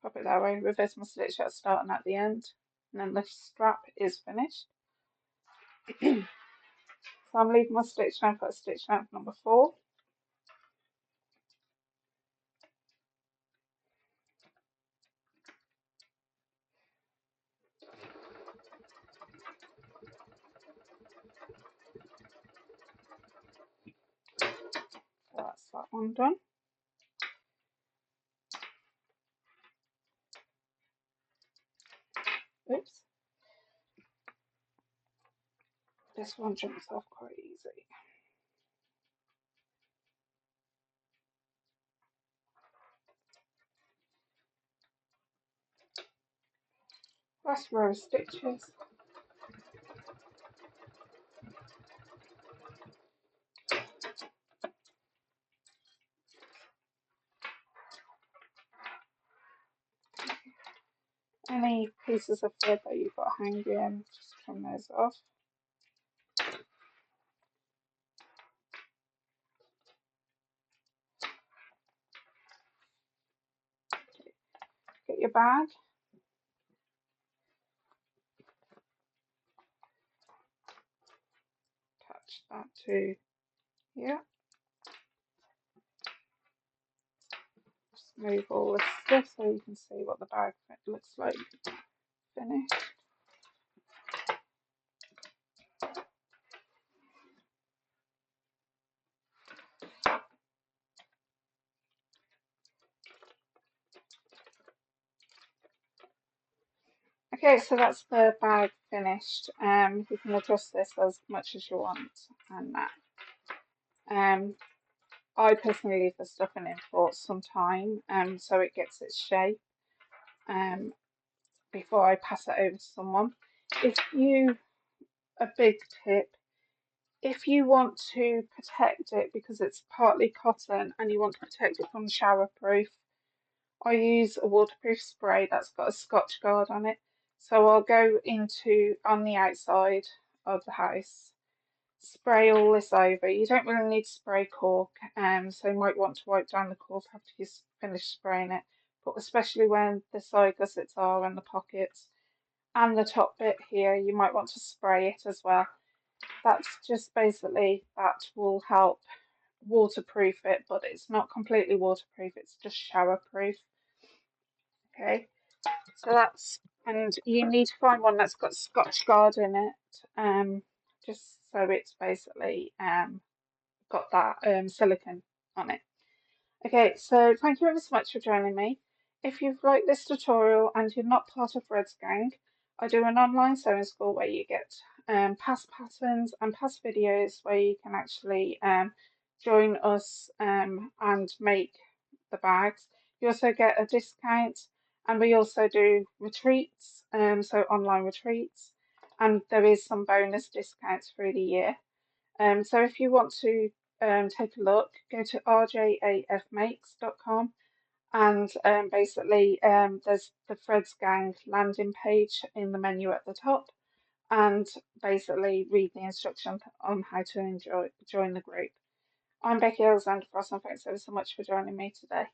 Pop it that way, reverse my stitch at start and at the end. And then the strap is finished. So I'm leaving my stitch down for stitch length number 4. So that's that one done. Oops. This one jumps off quite easy. Last row of stitches. Any pieces of thread that you've got hanging, just trim those off. Get your bag. Attach that to here. Just move all this stuff so you can see what the bag looks like finished. Okay, so that's the bag finished. You can adjust this as much as you want and that. Um, I personally leave the stuffing in for some time, so it gets its shape, before I pass it over to someone. A big tip, if you want to protect it because it's partly cotton and you want to protect it from shower proof, I use a waterproof spray that's got a Scotch Guard on it. So I'll go into on the outside of the house, spray all this over. You don't really need to spray cork, so you might want to wipe down the cork after you finish spraying it. But especially when the side gussets are and the pockets and the top bit here, you might want to spray it as well. That's just basically that will help waterproof it, but it's not completely waterproof, it's just shower proof. Okay, so that's, and you need to find one that's got Scotch Guard in it, just so it's basically got that silicone on it. Okay, so thank you ever so much for joining me. If you've liked this tutorial and you're not part of Red's Gang, I do an online sewing school where you get past patterns and past videos where you can actually join us and make the bags. You also get a discount, and we also do retreats, so online retreats, and there is some bonus discounts through the year. So if you want to take a look, go to rjafmakes.com, and basically there's the Fred's Gang landing page in the menu at the top, and basically read the instructions on how to join the group. I'm Becky Alexander Frost, and thanks ever so much for joining me today.